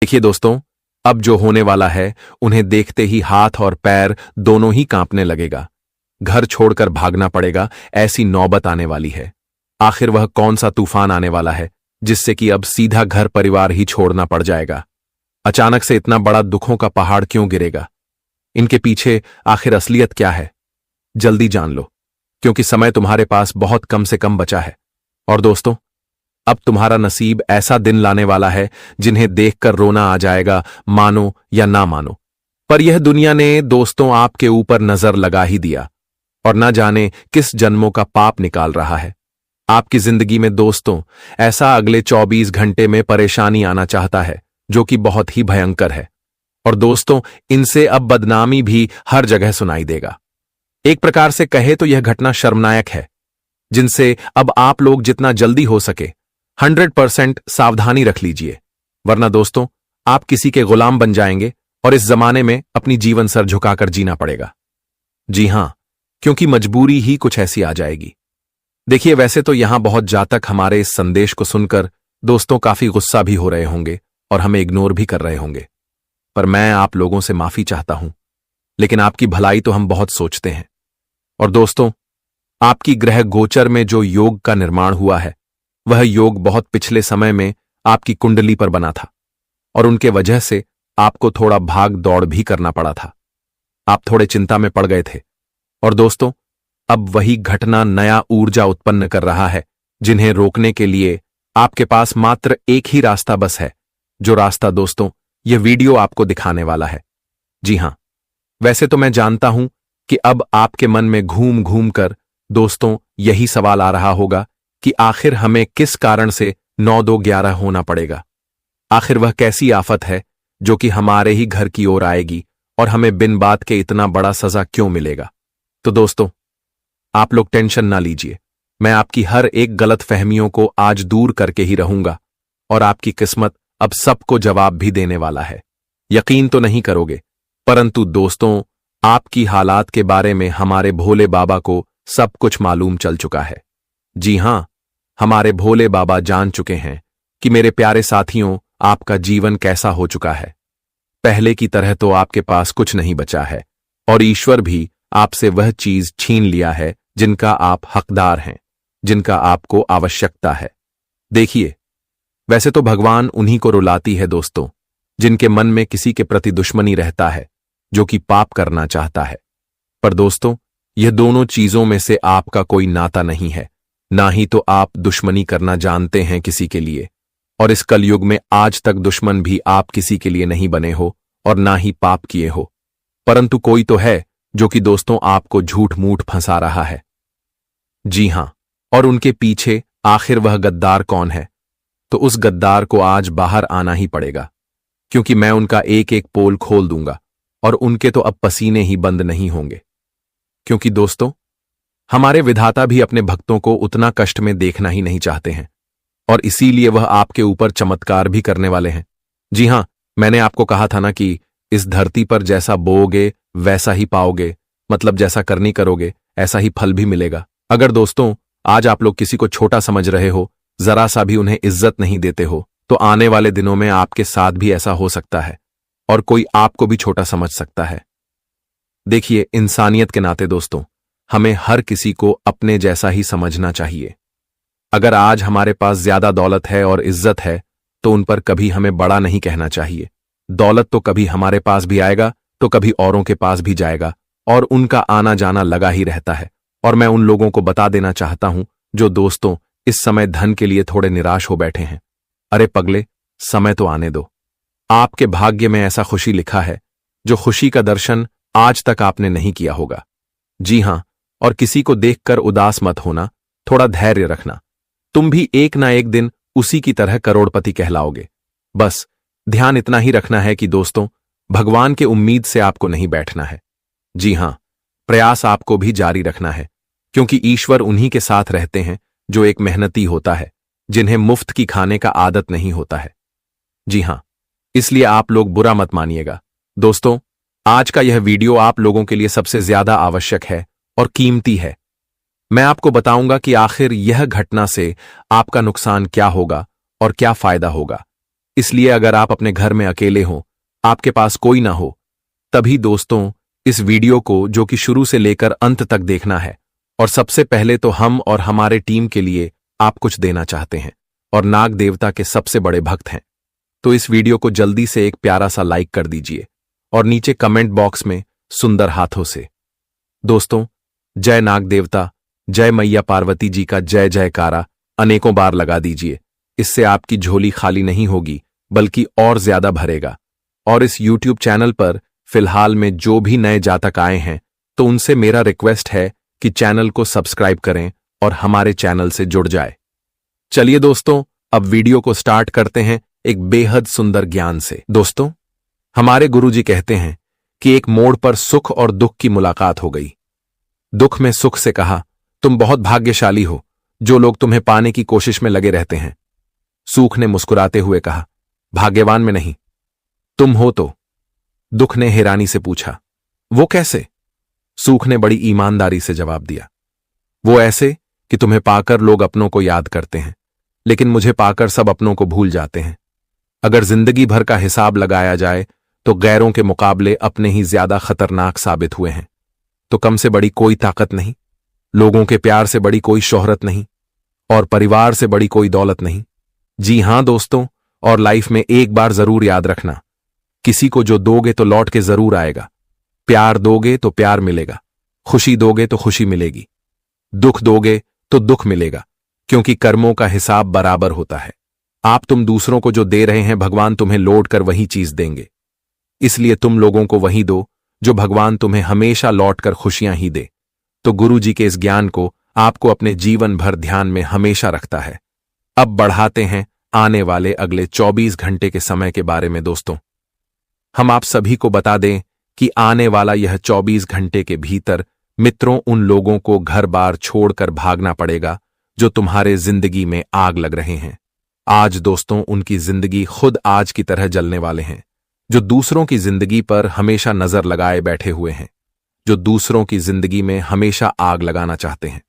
देखिए दोस्तों, अब जो होने वाला है उन्हें देखते ही हाथ और पैर दोनों ही कांपने लगेगा। घर छोड़कर भागना पड़ेगा, ऐसी नौबत आने वाली है। आखिर वह कौन सा तूफान आने वाला है जिससे कि अब सीधा घर परिवार ही छोड़ना पड़ जाएगा। अचानक से इतना बड़ा दुखों का पहाड़ क्यों गिरेगा? इनके पीछे आखिर असलियत क्या है? जल्दी जान लो, क्योंकि समय तुम्हारे पास बहुत कम से कम बचा है। और दोस्तों, अब तुम्हारा नसीब ऐसा दिन लाने वाला है जिन्हें देखकर रोना आ जाएगा, मानो या ना मानो। पर यह दुनिया ने दोस्तों आपके ऊपर नजर लगा ही दिया और ना जाने किस जन्मों का पाप निकाल रहा है। आपकी जिंदगी में दोस्तों ऐसा अगले 24 घंटे में परेशानी आना चाहता है जो कि बहुत ही भयंकर है। और दोस्तों, इनसे अब बदनामी भी हर जगह सुनाई देगा। एक प्रकार से कहे तो यह घटना शर्मनाक है, जिनसे अब आप लोग जितना जल्दी हो सके 100% सावधानी रख लीजिए, वरना दोस्तों आप किसी के गुलाम बन जाएंगे और इस जमाने में अपनी जीवन सर झुकाकर जीना पड़ेगा। जी हां, क्योंकि मजबूरी ही कुछ ऐसी आ जाएगी। देखिए, वैसे तो यहां बहुत जातक हमारे इस संदेश को सुनकर दोस्तों काफी गुस्सा भी हो रहे होंगे और हमें इग्नोर भी कर रहे होंगे, पर मैं आप लोगों से माफी चाहता हूं। लेकिन आपकी भलाई तो हम बहुत सोचते हैं। और दोस्तों, आपकी ग्रह गोचर में जो योग का निर्माण हुआ है, वह योग बहुत पिछले समय में आपकी कुंडली पर बना था और उनके वजह से आपको थोड़ा भाग दौड़ भी करना पड़ा था। आप थोड़े चिंता में पड़ गए थे। और दोस्तों, अब वही घटना नया ऊर्जा उत्पन्न कर रहा है, जिन्हें रोकने के लिए आपके पास मात्र एक ही रास्ता बस है, जो रास्ता दोस्तों यह वीडियो आपको दिखाने वाला है। जी हां, वैसे तो मैं जानता हूं कि अब आपके मन में घूम घूम कर दोस्तों यही सवाल आ रहा होगा कि आखिर हमें किस कारण से 9-2-11 होना पड़ेगा। आखिर वह कैसी आफत है जो कि हमारे ही घर की ओर आएगी और हमें बिन बात के इतना बड़ा सजा क्यों मिलेगा? तो दोस्तों, आप लोग टेंशन ना लीजिए। मैं आपकी हर एक गलत फहमियों को आज दूर करके ही रहूंगा और आपकी किस्मत अब सबको जवाब भी देने वाला है। यकीन तो नहीं करोगे, परंतु दोस्तों आपकी हालात के बारे में हमारे भोले बाबा को सब कुछ मालूम चल चुका है। जी हां, हमारे भोले बाबा जान चुके हैं कि मेरे प्यारे साथियों, आपका जीवन कैसा हो चुका है। पहले की तरह तो आपके पास कुछ नहीं बचा है और ईश्वर भी आपसे वह चीज छीन लिया है जिनका आप हकदार हैं, जिनका आपको आवश्यकता है। देखिए, वैसे तो भगवान उन्हीं को रुलाती है दोस्तों, जिनके मन में किसी के प्रति दुश्मनी रहता है, जो कि पाप करना चाहता है। पर दोस्तों, यह दोनों चीजों में से आपका कोई नाता नहीं है, ना ही तो आप दुश्मनी करना जानते हैं किसी के लिए। और इस कलयुग में आज तक दुश्मन भी आप किसी के लिए नहीं बने हो और ना ही पाप किए हो, परंतु कोई तो है जो कि दोस्तों आपको झूठ मूठ फंसा रहा है। जी हां, और उनके पीछे आखिर वह गद्दार कौन है? तो उस गद्दार को आज बाहर आना ही पड़ेगा, क्योंकि मैं उनका एक एक पोल खोल दूंगा और उनके तो अब पसीने ही बंद नहीं होंगे। क्योंकि दोस्तों, हमारे विधाता भी अपने भक्तों को उतना कष्ट में देखना ही नहीं चाहते हैं और इसीलिए वह आपके ऊपर चमत्कार भी करने वाले हैं। जी हां, मैंने आपको कहा था ना कि इस धरती पर जैसा बोओगे वैसा ही पाओगे, मतलब जैसा करनी करोगे ऐसा ही फल भी मिलेगा। अगर दोस्तों आज आप लोग किसी को छोटा समझ रहे हो, जरा सा भी उन्हें इज्जत नहीं देते हो, तो आने वाले दिनों में आपके साथ भी ऐसा हो सकता है और कोई आपको भी छोटा समझ सकता है। देखिए, इंसानियत के नाते दोस्तों हमें हर किसी को अपने जैसा ही समझना चाहिए। अगर आज हमारे पास ज्यादा दौलत है और इज्जत है, तो उन पर कभी हमें बड़ा नहीं कहना चाहिए। दौलत तो कभी हमारे पास भी आएगा तो कभी औरों के पास भी जाएगा और उनका आना जाना लगा ही रहता है। और मैं उन लोगों को बता देना चाहता हूं जो दोस्तों इस समय धन के लिए थोड़े निराश हो बैठे हैं, अरे पगले, समय तो आने दो। आपके भाग्य में ऐसा खुशी लिखा है जो खुशी का दर्शन आज तक आपने नहीं किया होगा। जी हां, और किसी को देखकर उदास मत होना, थोड़ा धैर्य रखना। तुम भी एक ना एक दिन उसी की तरह करोड़पति कहलाओगे। बस ध्यान इतना ही रखना है कि दोस्तों भगवान के उम्मीद से आपको नहीं बैठना है। जी हां, प्रयास आपको भी जारी रखना है, क्योंकि ईश्वर उन्हीं के साथ रहते हैं जो एक मेहनती होता है, जिन्हें मुफ्त की खाने का आदत नहीं होता है। जी हां, इसलिए आप लोग बुरा मत मानिएगा। दोस्तों, आज का यह वीडियो आप लोगों के लिए सबसे ज्यादा आवश्यक है और कीमती है। मैं आपको बताऊंगा कि आखिर यह घटना से आपका नुकसान क्या होगा और क्या फायदा होगा। इसलिए अगर आप अपने घर में अकेले हो, आपके पास कोई ना हो, तभी दोस्तों इस वीडियो को जो कि शुरू से लेकर अंत तक देखना है। और सबसे पहले तो हम और हमारे टीम के लिए आप कुछ देना चाहते हैं और नाग देवता के सबसे बड़े भक्त हैं, तो इस वीडियो को जल्दी से एक प्यारा सा लाइक कर दीजिए और नीचे कमेंट बॉक्स में सुंदर हाथों से दोस्तों जय नाग देवता, जय मैया पार्वती जी का जय जयकारा अनेकों बार लगा दीजिए। इससे आपकी झोली खाली नहीं होगी बल्कि और ज्यादा भरेगा। और इस YouTube चैनल पर फिलहाल में जो भी नए जातक आए हैं तो उनसे मेरा रिक्वेस्ट है कि चैनल को सब्सक्राइब करें और हमारे चैनल से जुड़ जाए। चलिए दोस्तों, अब वीडियो को स्टार्ट करते हैं एक बेहद सुंदर ज्ञान से। दोस्तों, हमारे गुरुजी कहते हैं कि एक मोड़ पर सुख और दुख की मुलाकात हो गई। दुख में सुख से कहा, तुम बहुत भाग्यशाली हो जो लोग तुम्हें पाने की कोशिश में लगे रहते हैं। सुख ने मुस्कुराते हुए कहा, भाग्यवान में नहीं, तुम हो तो। दुख ने हैरानी से पूछा, वो कैसे? सुख ने बड़ी ईमानदारी से जवाब दिया, वो ऐसे कि तुम्हें पाकर लोग अपनों को याद करते हैं, लेकिन मुझे पाकर सब अपनों को भूल जाते हैं। अगर जिंदगी भर का हिसाब लगाया जाए तो गैरों के मुकाबले अपने ही ज्यादा खतरनाक साबित हुए हैं। तो कम से बड़ी कोई ताकत नहीं, लोगों के प्यार से बड़ी कोई शोहरत नहीं, और परिवार से बड़ी कोई दौलत नहीं। जी हां दोस्तों, और लाइफ में एक बार जरूर याद रखना, किसी को जो दोगे तो लौट के जरूर आएगा। प्यार दोगे तो प्यार मिलेगा, खुशी दोगे तो खुशी मिलेगी, दुख दोगे तो दुख मिलेगा, क्योंकि कर्मों का हिसाब बराबर होता है। तुम दूसरों को जो दे रहे हैं, भगवान तुम्हें लौट कर वही चीज देंगे। इसलिए तुम लोगों को वही दो जो भगवान तुम्हें हमेशा लौट कर खुशियां ही दे। तो गुरु जी के इस ज्ञान को आपको अपने जीवन भर ध्यान में हमेशा रखता है। अब बढ़ाते हैं आने वाले अगले 24 घंटे के समय के बारे में। दोस्तों, हम आप सभी को बता दें कि आने वाला यह 24 घंटे के भीतर मित्रों उन लोगों को घर बार छोड़कर भागना पड़ेगा जो तुम्हारे जिंदगी में आग लग रहे हैं। आज दोस्तों उनकी जिंदगी खुद आज की तरह जलने वाले हैं, जो दूसरों की जिंदगी पर हमेशा नजर लगाए बैठे हुए हैं, जो दूसरों की जिंदगी में हमेशा आग लगाना चाहते हैं।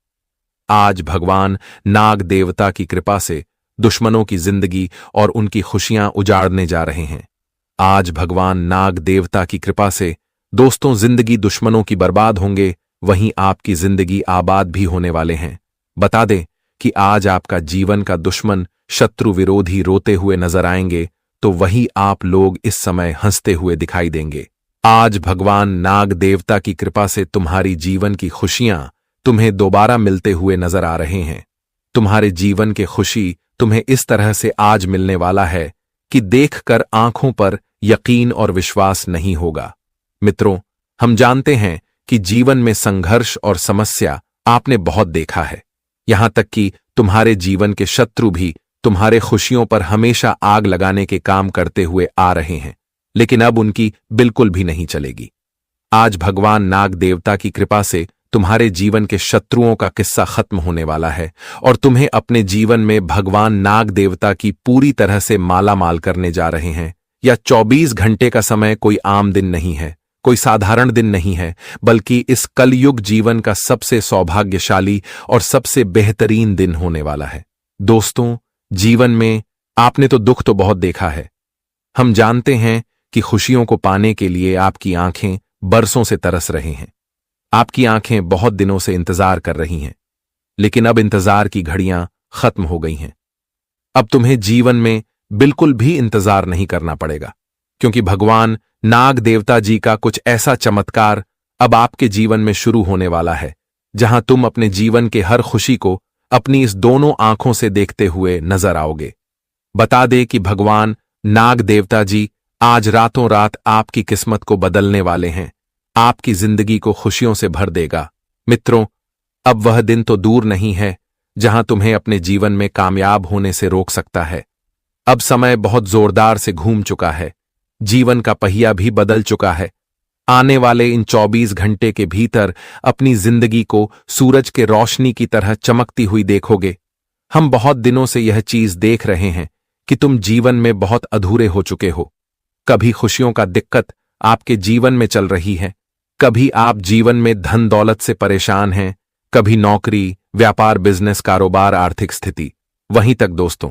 आज भगवान नाग देवता की कृपा से दुश्मनों की जिंदगी और उनकी खुशियां उजाड़ने जा रहे हैं। आज भगवान नाग देवता की कृपा से दोस्तों जिंदगी दुश्मनों की बर्बाद होंगे, वहीं आपकी जिंदगी आबाद भी होने वाले हैं। बता दें कि आज आपका जीवन का दुश्मन शत्रु विरोधी रोते हुए नजर आएंगे, तो वही आप लोग इस समय हंसते हुए दिखाई देंगे। आज भगवान नाग देवता की कृपा से तुम्हारी जीवन की खुशियां तुम्हें दोबारा मिलते हुए नजर आ रहे हैं। तुम्हारे जीवन के खुशी तुम्हें इस तरह से आज मिलने वाला है कि देखकर आंखों पर यकीन और विश्वास नहीं होगा। मित्रों, हम जानते हैं कि जीवन में संघर्ष और समस्या आपने बहुत देखा है, यहां तक कि तुम्हारे जीवन के शत्रु भी तुम्हारे खुशियों पर हमेशा आग लगाने के काम करते हुए आ रहे हैं, लेकिन अब उनकी बिल्कुल भी नहीं चलेगी। आज भगवान नाग देवता की कृपा से तुम्हारे जीवन के शत्रुओं का किस्सा खत्म होने वाला है और तुम्हें अपने जीवन में भगवान नाग देवता की पूरी तरह से माला माल करने जा रहे हैं। या 24 घंटे का समय कोई आम दिन नहीं है, कोई साधारण दिन नहीं है, बल्कि इस कलयुग जीवन का सबसे सौभाग्यशाली और सबसे बेहतरीन दिन होने वाला है। दोस्तों, जीवन में आपने तो दुख तो बहुत देखा है। हम जानते हैं कि खुशियों को पाने के लिए आपकी आंखें बरसों से तरस रही हैं, आपकी आंखें बहुत दिनों से इंतजार कर रही हैं, लेकिन अब इंतजार की घड़ियां खत्म हो गई हैं। अब तुम्हें जीवन में बिल्कुल भी इंतजार नहीं करना पड़ेगा, क्योंकि भगवान नाग देवता जी का कुछ ऐसा चमत्कार अब आपके जीवन में शुरू होने वाला है, जहां तुम अपने जीवन के हर खुशी को अपनी इस दोनों आंखों से देखते हुए नजर आओगे। बता दे कि भगवान नाग देवता जी आज रातों रात आपकी किस्मत को बदलने वाले हैं, आपकी जिंदगी को खुशियों से भर देगा। मित्रों, अब वह दिन तो दूर नहीं है जहां तुम्हें अपने जीवन में कामयाब होने से रोक सकता है। अब समय बहुत जोरदार से घूम चुका है, जीवन का पहिया भी बदल चुका है। आने वाले इन 24 घंटे के भीतर अपनी जिंदगी को सूरज के रोशनी की तरह चमकती हुई देखोगे। हम बहुत दिनों से यह चीज देख रहे हैं कि तुम जीवन में बहुत अधूरे हो चुके हो। कभी खुशियों का दिक्कत आपके जीवन में चल रही है, कभी आप जीवन में धन दौलत से परेशान हैं, कभी नौकरी, व्यापार, बिजनेस, कारोबार, आर्थिक स्थिति। वहीं तक दोस्तों,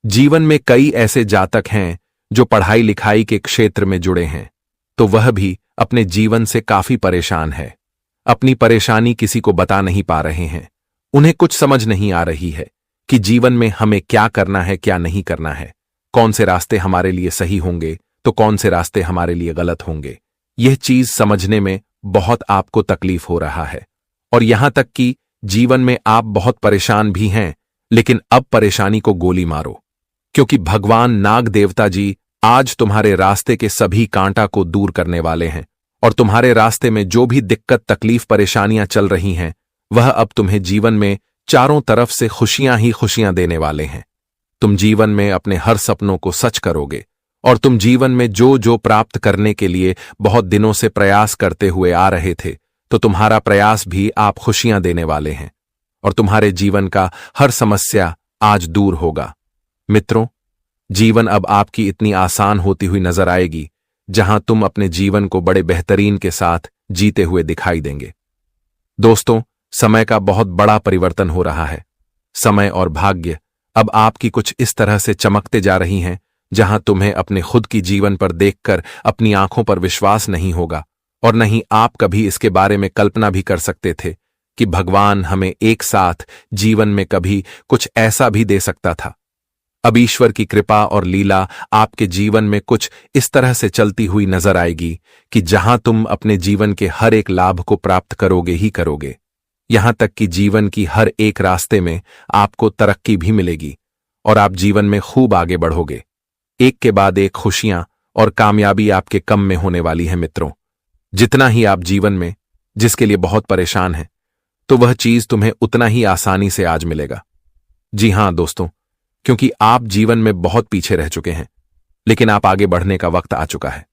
जीवन में कई ऐसे जातक हैं जो पढ़ाई लिखाई के क्षेत्र में जुड़े हैं, तो वह भी अपने जीवन से काफी परेशान है। अपनी परेशानी किसी को बता नहीं पा रहे हैं। उन्हें कुछ समझ नहीं आ रही है कि जीवन में हमें क्या करना है, क्या नहीं करना है, कौन से रास्ते हमारे लिए सही होंगे तो कौन से रास्ते हमारे लिए गलत होंगे। यह चीज समझने में बहुत आपको तकलीफ हो रहा है और यहां तक कि जीवन में आप बहुत परेशान भी हैं, लेकिन अब परेशानी को गोली मारो, क्योंकि भगवान नाग देवता जी आज तुम्हारे रास्ते के सभी कांटा को दूर करने वाले हैं और तुम्हारे रास्ते में जो भी दिक्कत, तकलीफ, परेशानियां चल रही हैं, वह अब तुम्हें जीवन में चारों तरफ से खुशियां ही खुशियां देने वाले हैं। तुम जीवन में अपने हर सपनों को सच करोगे और तुम जीवन में जो जो प्राप्त करने के लिए बहुत दिनों से प्रयास करते हुए आ रहे थे, तो तुम्हारा प्रयास भी आप खुशियां देने वाले हैं और तुम्हारे जीवन का हर समस्या आज दूर होगा। मित्रों, जीवन अब आपकी इतनी आसान होती हुई नजर आएगी, जहां तुम अपने जीवन को बड़े बेहतरीन के साथ जीते हुए दिखाई देंगे। दोस्तों, समय का बहुत बड़ा परिवर्तन हो रहा है। समय और भाग्य अब आपकी कुछ इस तरह से चमकते जा रही हैं, जहां तुम्हें अपने खुद की जीवन पर देखकर अपनी आंखों पर विश्वास नहीं होगा और नहीं आप कभी इसके बारे में कल्पना भी कर सकते थे कि भगवान हमें एक साथ जीवन में कभी कुछ ऐसा भी दे सकता था। अब ईश्वर की कृपा और लीला आपके जीवन में कुछ इस तरह से चलती हुई नजर आएगी कि जहां तुम अपने जीवन के हर एक लाभ को प्राप्त करोगे ही करोगे। यहां तक कि जीवन की हर एक रास्ते में आपको तरक्की भी मिलेगी और आप जीवन में खूब आगे बढ़ोगे। एक के बाद एक खुशियां और कामयाबी आपके कम में होने वाली है। मित्रों, जितना ही आप जीवन में जिसके लिए बहुत परेशान हैं, तो वह चीज तुम्हें उतना ही आसानी से आज मिलेगा। जी हां दोस्तों, क्योंकि आप जीवन में बहुत पीछे रह चुके हैं, लेकिन आप आगे बढ़ने का वक्त आ चुका है।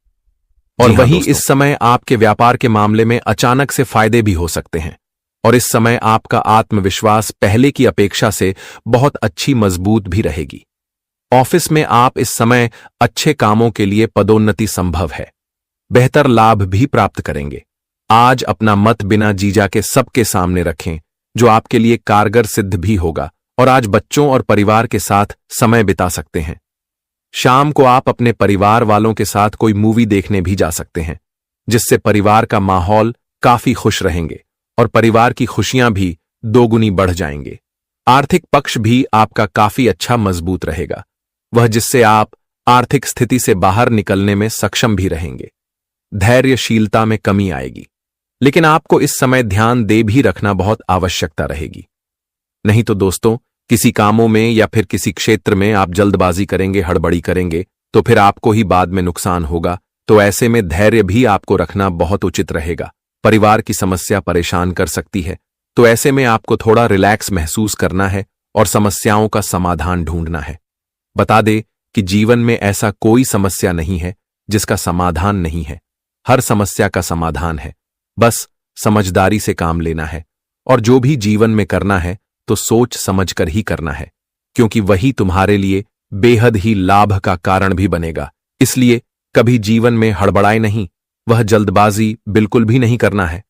और वहीं इस समय आपके व्यापार के मामले में अचानक से फायदे भी हो सकते हैं और इस समय आपका आत्मविश्वास पहले की अपेक्षा से बहुत अच्छी मजबूत भी रहेगी। ऑफिस में आप इस समय अच्छे कामों के लिए पदोन्नति संभव है, बेहतर लाभ भी प्राप्त करेंगे। आज अपना मत बिना जीजा के सबके सामने रखें, जो आपके लिए कारगर सिद्ध भी होगा और आज बच्चों और परिवार के साथ समय बिता सकते हैं। शाम को आप अपने परिवार वालों के साथ कोई मूवी देखने भी जा सकते हैं, जिससे परिवार का माहौल काफी खुश रहेंगे और परिवार की खुशियां भी दोगुनी बढ़ जाएंगे। आर्थिक पक्ष भी आपका काफी अच्छा मजबूत रहेगा, वह जिससे आप आर्थिक स्थिति से बाहर निकलने में सक्षम भी रहेंगे। धैर्यशीलता में कमी आएगी, लेकिन आपको इस समय ध्यान दे भी रखना बहुत आवश्यकता रहेगी। नहीं तो दोस्तों, किसी कामों में या फिर किसी क्षेत्र में आप जल्दबाजी करेंगे, हड़बड़ी करेंगे, तो फिर आपको ही बाद में नुकसान होगा। तो ऐसे में धैर्य भी आपको रखना बहुत उचित रहेगा। परिवार की समस्या परेशान कर सकती है, तो ऐसे में आपको थोड़ा रिलैक्स महसूस करना है और समस्याओं का समाधान ढूंढना है। बता दे कि जीवन में ऐसा कोई समस्या नहीं है जिसका समाधान नहीं है। हर समस्या का समाधान है, बस समझदारी से काम लेना है और जो भी जीवन में करना है तो सोच समझकर ही करना है, क्योंकि वही तुम्हारे लिए बेहद ही लाभ का कारण भी बनेगा। इसलिए कभी जीवन में हड़बड़ाए नहीं, वह जल्दबाजी बिल्कुल भी नहीं करना है।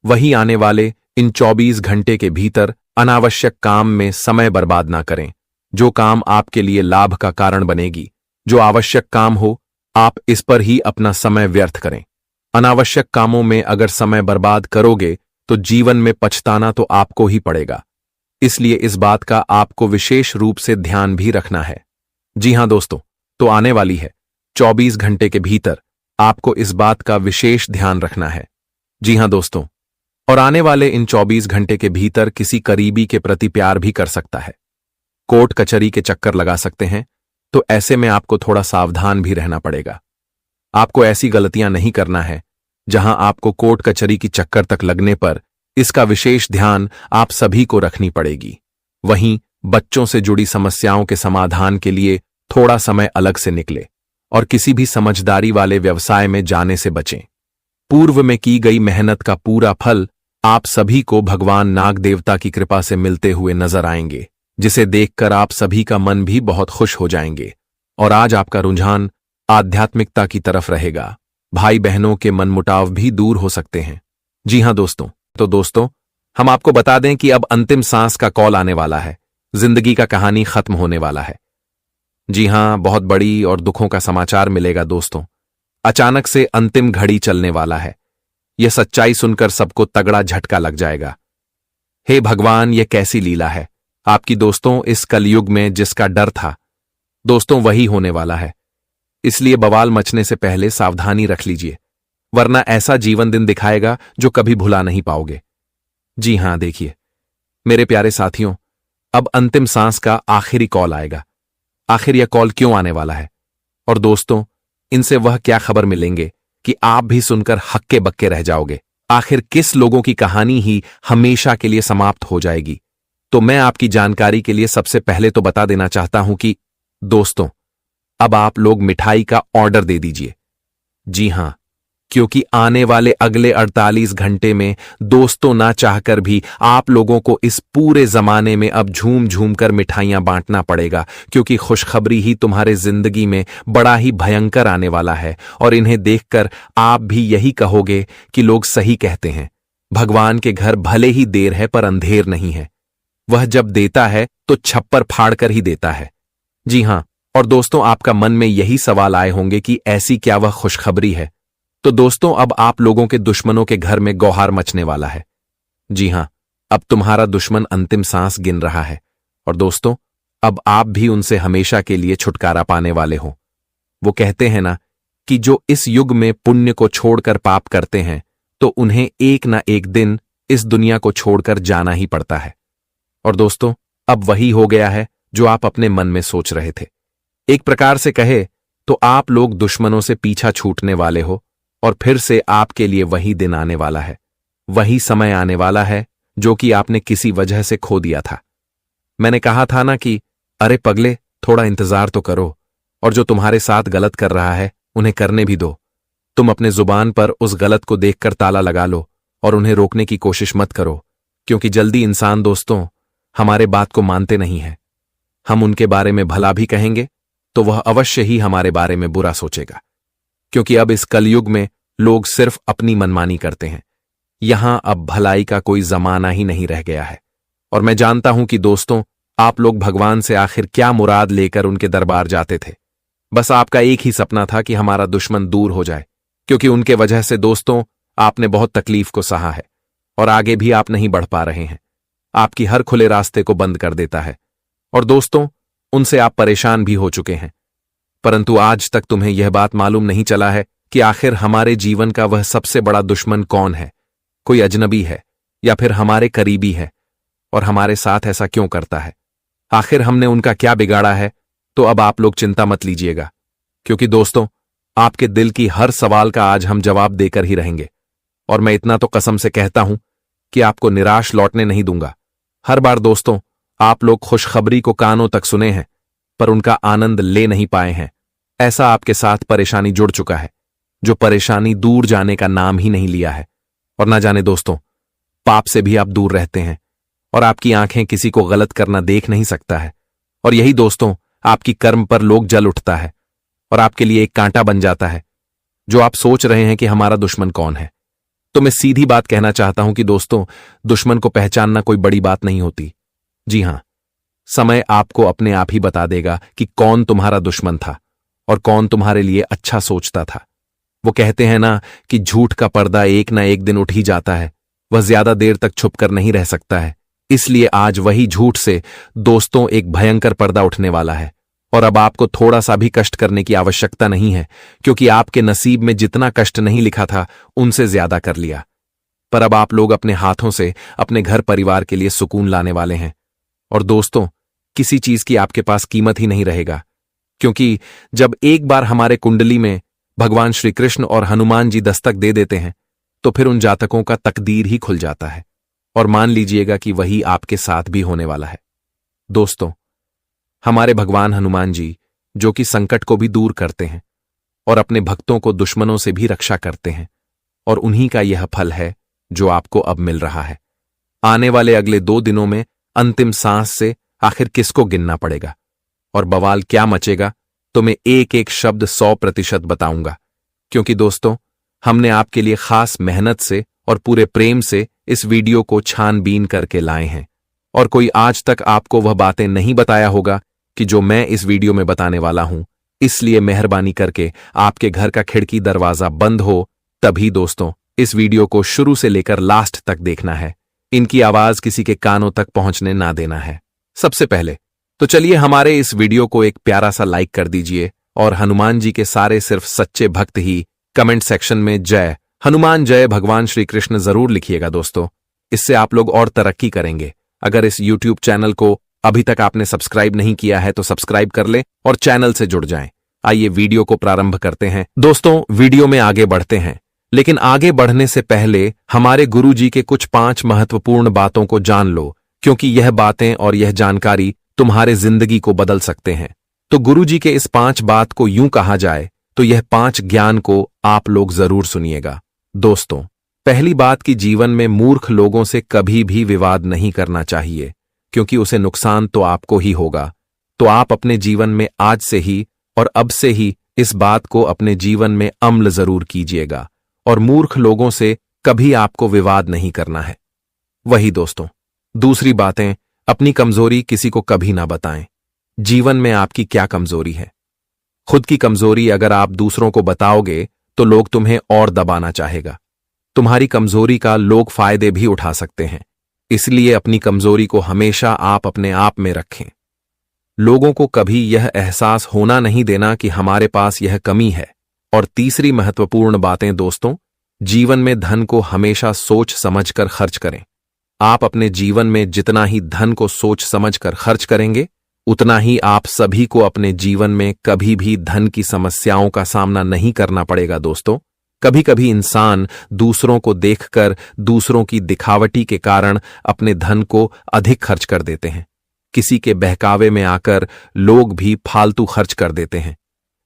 वही आने वाले इन 24 घंटे के भीतर अनावश्यक काम में समय बर्बाद ना करें। जो काम आपके लिए लाभ का कारण बनेगी, जो आवश्यक काम हो, आप इस पर ही अपना समय व्यर्थ करें। अनावश्यक कामों में अगर समय बर्बाद करोगे तो जीवन में पछताना तो आपको ही पड़ेगा। इसलिए इस बात का आपको विशेष रूप से ध्यान भी रखना है। जी हां दोस्तों, तो आने वाली है 24 घंटे के भीतर आपको इस बात का विशेष ध्यान रखना है। जी हां दोस्तों, और आने वाले इन 24 घंटे के भीतर किसी करीबी के प्रति प्यार भी कर सकता है, कोर्ट कचहरी के चक्कर लगा सकते हैं, तो ऐसे में आपको थोड़ा सावधान भी रहना पड़ेगा। आपको ऐसी गलतियां नहीं करना है जहां आपको कोर्ट कचहरी की चक्कर तक लगने पर इसका विशेष ध्यान आप सभी को रखनी पड़ेगी। वहीं बच्चों से जुड़ी समस्याओं के समाधान के लिए थोड़ा समय अलग से निकले और किसी भी समझदारी वाले व्यवसाय में जाने से बचें। पूर्व में की गई मेहनत का पूरा फल आप सभी को भगवान नाग देवता की कृपा से मिलते हुए नजर आएंगे, जिसे देखकर आप सभी का मन भी बहुत खुश हो जाएंगे और आज आपका रुझान आध्यात्मिकता की तरफ रहेगा। भाई बहनों के मनमुटाव भी दूर हो सकते हैं। जी हां दोस्तों, तो दोस्तों हम आपको बता दें कि अब अंतिम सांस का कॉल आने वाला है। जिंदगी का कहानी खत्म होने वाला है। जी हां, बहुत बड़ी और दुखों का समाचार मिलेगा दोस्तों। अचानक से अंतिम घड़ी चलने वाला है। यह सच्चाई सुनकर सबको तगड़ा झटका लग जाएगा। हे भगवान, यह कैसी लीला है। आपकी दोस्तों, इस कलयुग में जिसका डर था दोस्तों वही होने वाला है। इसलिए बवाल मचने से पहले सावधानी रख लीजिए, वरना ऐसा जीवन दिन दिखाएगा जो कभी भुला नहीं पाओगे। जी हां, देखिए मेरे प्यारे साथियों, अब अंतिम सांस का आखिरी कॉल आएगा। आखिर यह कॉल क्यों आने वाला है? और दोस्तों, इनसे वह क्या खबर मिलेंगे कि आप भी सुनकर हक्के बक्के रह जाओगे। आखिर किस लोगों की कहानी ही हमेशा के लिए समाप्त हो जाएगी? तो मैं आपकी जानकारी के लिए सबसे पहले तो बता देना चाहता हूं कि दोस्तों, अब आप लोग मिठाई का ऑर्डर दे दीजिए। जी हां, क्योंकि आने वाले अगले 48 घंटे में दोस्तों ना चाहकर भी आप लोगों को इस पूरे जमाने में अब झूम झूम कर मिठाइयां बांटना पड़ेगा, क्योंकि खुशखबरी ही तुम्हारे जिंदगी में बड़ा ही भयंकर आने वाला है। और इन्हें देखकर आप भी यही कहोगे कि लोग सही कहते हैं, भगवान के घर भले ही देर है पर अंधेर नहीं है। वह जब देता है तो छप्पर फाड़ कर ही देता है। जी हां, और दोस्तों, आपका मन में यही सवाल आए होंगे कि ऐसी क्या वह खुशखबरी है? तो दोस्तों, अब आप लोगों के दुश्मनों के घर में गौहार मचने वाला है। जी हां, अब तुम्हारा दुश्मन अंतिम सांस गिन रहा है। और दोस्तों, अब आप भी उनसे हमेशा के लिए छुटकारा पाने वाले हो। वो कहते हैं ना कि जो इस युग में पुण्य को छोड़कर पाप करते हैं तो उन्हें एक ना एक दिन इस दुनिया को छोड़कर जाना ही पड़ता है। और दोस्तों, अब वही हो गया है जो आप अपने मन में सोच रहे थे। एक प्रकार से कहे तो आप लोग दुश्मनों से पीछा छूटने वाले हो, और फिर से आपके लिए वही दिन आने वाला है, वही समय आने वाला है जो कि आपने किसी वजह से खो दिया था। मैंने कहा था ना कि अरे पगले, थोड़ा इंतजार तो करो, और जो तुम्हारे साथ गलत कर रहा है उन्हें करने भी दो। तुम अपने जुबान पर उस गलत को देखकर ताला लगा लो और उन्हें रोकने की कोशिश मत करो, क्योंकि जल्दी इंसान दोस्तों हमारे बात को मानते नहीं है। हम उनके बारे में भला भी कहेंगे तो वह अवश्य ही हमारे बारे में बुरा सोचेगा, क्योंकि अब इस कलयुग में लोग सिर्फ अपनी मनमानी करते हैं। यहां अब भलाई का कोई जमाना ही नहीं रह गया है। और मैं जानता हूं कि दोस्तों, आप लोग भगवान से आखिर क्या मुराद लेकर उनके दरबार जाते थे। बस आपका एक ही सपना था कि हमारा दुश्मन दूर हो जाए, क्योंकि उनके वजह से दोस्तों आपने बहुत तकलीफ को सहा है और आगे भी आप नहीं बढ़ पा रहे हैं। आपकी हर खुले रास्ते को बंद कर देता है। और दोस्तों, उनसे आप परेशान भी हो चुके हैं, परंतु आज तक तुम्हें यह बात मालूम नहीं चला है कि आखिर हमारे जीवन का वह सबसे बड़ा दुश्मन कौन है। कोई अजनबी है या फिर हमारे करीबी है, और हमारे साथ ऐसा क्यों करता है? आखिर हमने उनका क्या बिगाड़ा है? तो अब आप लोग चिंता मत लीजिएगा, क्योंकि दोस्तों आपके दिल की हर सवाल का आज हम जवाब देकर ही रहेंगे। और मैं इतना तो कसम से कहता हूं कि आपको निराश लौटने नहीं दूंगा। हर बार दोस्तों आप लोग खुशखबरी को कानों तक सुने हैं पर उनका आनंद ले नहीं पाए हैं। ऐसा आपके साथ परेशानी जुड़ चुका है, जो परेशानी दूर जाने का नाम ही नहीं लिया है। और ना जाने दोस्तों, पाप से भी आप दूर रहते हैं और आपकी आंखें किसी को गलत करना देख नहीं सकता है। और यही दोस्तों आपकी कर्म पर लोग जल उठता है और आपके लिए एक कांटा बन जाता है। जो आप सोच रहे हैं कि हमारा दुश्मन कौन है, तो मैं सीधी बात कहना चाहता हूं कि दोस्तों, दुश्मन को पहचानना कोई बड़ी बात नहीं होती। जी हां, समय आपको अपने आप ही बता देगा कि कौन तुम्हारा दुश्मन था और कौन तुम्हारे लिए अच्छा सोचता था। वो कहते हैं ना कि झूठ का पर्दा एक ना एक दिन उठ ही जाता है, वह ज्यादा देर तक छुप कर नहीं रह सकता है। इसलिए आज वही झूठ से दोस्तों एक भयंकर पर्दा उठने वाला है। और अब आपको थोड़ा सा भी कष्ट करने की आवश्यकता नहीं है, क्योंकि आपके नसीब में जितना कष्ट नहीं लिखा था उनसे ज्यादा कर लिया। पर अब आप लोग अपने हाथों से अपने घर परिवार के लिए सुकून लाने वाले हैं। और दोस्तों, किसी चीज की आपके पास कीमत ही नहीं रहेगा, क्योंकि जब एक बार हमारे कुंडली में भगवान श्री कृष्ण और हनुमान जी दस्तक दे देते हैं तो फिर उन जातकों का तकदीर ही खुल जाता है। और मान लीजिएगा कि वही आपके साथ भी होने वाला है। दोस्तों, हमारे भगवान हनुमान जी, जो कि संकट को भी दूर करते हैं और अपने भक्तों को दुश्मनों से भी रक्षा करते हैं, और उन्हीं का यह फल है जो आपको अब मिल रहा है। आने वाले अगले 2 दिनों में अंतिम सांस से आखिर किसको गिनना पड़ेगा और बवाल क्या मचेगा, तो मैं एक एक शब्द 100% बताऊंगा, क्योंकि दोस्तों हमने आपके लिए खास मेहनत से और पूरे प्रेम से इस वीडियो को छानबीन करके लाए हैं। और कोई आज तक आपको वह बातें नहीं बताया होगा कि जो मैं इस वीडियो में बताने वाला हूं, इसलिए मेहरबानी करके आपके घर का खिड़की दरवाजा बंद हो तभी दोस्तों इस वीडियो को शुरू से लेकर लास्ट तक देखना है। इनकी आवाज किसी के कानों तक पहुंचने ना देना है। सबसे पहले तो चलिए हमारे इस वीडियो को एक प्यारा सा लाइक कर दीजिए और हनुमान जी के सारे सिर्फ सच्चे भक्त ही कमेंट सेक्शन में जय हनुमान जय भगवान श्री कृष्ण जरूर लिखिएगा दोस्तों। इससे आप लोग और तरक्की करेंगे। अगर इस YouTube चैनल को अभी तक आपने सब्सक्राइब नहीं किया है तो सब्सक्राइब कर ले और चैनल से जुड़ जाएं। आइए वीडियो को प्रारंभ करते हैं। दोस्तों वीडियो में आगे बढ़ते हैं, लेकिन आगे बढ़ने से पहले हमारे गुरु जी के कुछ 5 महत्वपूर्ण बातों को जान लो, क्योंकि यह बातें और यह जानकारी तुम्हारे जिंदगी को बदल सकते हैं। तो गुरु जी के इस 5 बात को यूं कहा जाए तो यह 5 ज्ञान को आप लोग जरूर सुनिएगा। दोस्तों पहली बात कि जीवन में मूर्ख लोगों से कभी भी विवाद नहीं करना चाहिए, क्योंकि उसे नुकसान तो आपको ही होगा। तो आप अपने जीवन में आज से ही और अब से ही इस बात को अपने जीवन में अमल जरूर कीजिएगा और मूर्ख लोगों से कभी आपको विवाद नहीं करना है। वही दोस्तों दूसरी बातें, अपनी कमजोरी किसी को कभी ना बताएं। जीवन में आपकी क्या कमजोरी है? खुद की कमजोरी अगर आप दूसरों को बताओगे तो लोग तुम्हें और दबाना चाहेगा। तुम्हारी कमजोरी का लोग फायदे भी उठा सकते हैं, इसलिए अपनी कमजोरी को हमेशा आप अपने आप में रखें। लोगों को कभी यह एहसास होना नहीं देना कि हमारे पास यह कमी है। और तीसरी महत्वपूर्ण बातें दोस्तों, जीवन में धन को हमेशा सोच समझकर खर्च करें। आप अपने जीवन में जितना ही धन को सोच समझकर खर्च करेंगे, उतना ही आप सभी को अपने जीवन में कभी भी धन की समस्याओं का सामना नहीं करना पड़ेगा। दोस्तों कभी कभी इंसान दूसरों को देखकर दूसरों की दिखावटी के कारण अपने धन को अधिक खर्च कर देते हैं। किसी के बहकावे में आकर लोग भी फालतू खर्च कर देते हैं,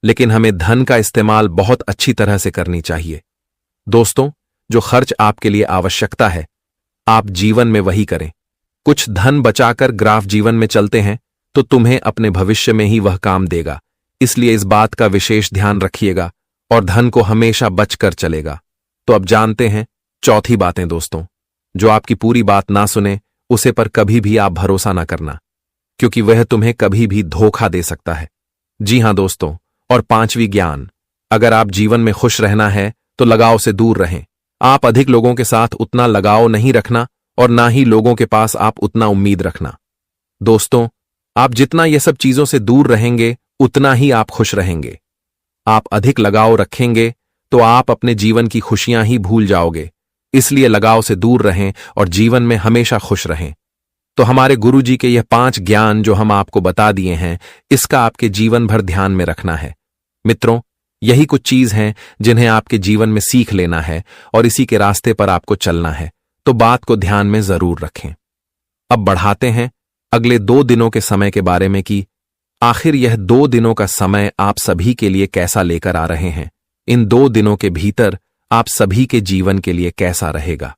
लेकिन हमें धन का इस्तेमाल बहुत अच्छी तरह से करनी चाहिए। दोस्तों जो खर्च आपके लिए आवश्यकता है, आप जीवन में वही करें। कुछ धन बचाकर ग्राफ जीवन में चलते हैं तो तुम्हें अपने भविष्य में ही वह काम देगा। इसलिए इस बात का विशेष ध्यान रखिएगा और धन को हमेशा बचकर चलेगा। तो अब जानते हैं चौथी बातें दोस्तों, जो आपकी पूरी बात ना सुने उसे पर कभी भी आप भरोसा ना करना, क्योंकि वह तुम्हें कभी भी धोखा दे सकता है। जी हां दोस्तों, और 5वीं ज्ञान, अगर आप जीवन में खुश रहना है तो लगाव से दूर रहें। आप अधिक लोगों के साथ उतना लगाव नहीं रखना और ना ही लोगों के पास आप उतना उम्मीद रखना। दोस्तों आप जितना ये सब चीजों से दूर रहेंगे उतना ही आप खुश रहेंगे। आप अधिक लगाव रखेंगे तो आप अपने जीवन की खुशियां ही भूल जाओगे। इसलिए लगाव से दूर रहें और जीवन में हमेशा खुश रहें। तो हमारे गुरु जी के यह 5 ज्ञान जो हम आपको बता दिए हैं, इसका आपके जीवन भर ध्यान में रखना है। मित्रों यही कुछ चीज हैं जिन्हें आपके जीवन में सीख लेना है और इसी के रास्ते पर आपको चलना है। तो बात को ध्यान में जरूर रखें। अब बढ़ाते हैं अगले 2 दिनों के समय के बारे में कि आखिर यह 2 दिनों का समय आप सभी के लिए कैसा लेकर आ रहे हैं। इन 2 दिनों के भीतर आप सभी के जीवन के लिए कैसा रहेगा।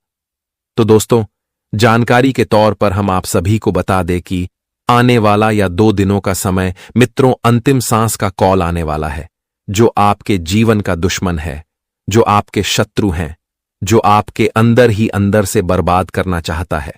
तो दोस्तों जानकारी के तौर पर हम आप सभी को बता दें कि आने वाला या 2 दिनों का समय मित्रों अंतिम सांस का कॉल आने वाला है। जो आपके जीवन का दुश्मन है, जो आपके शत्रु हैं, जो आपके अंदर ही अंदर से बर्बाद करना चाहता है,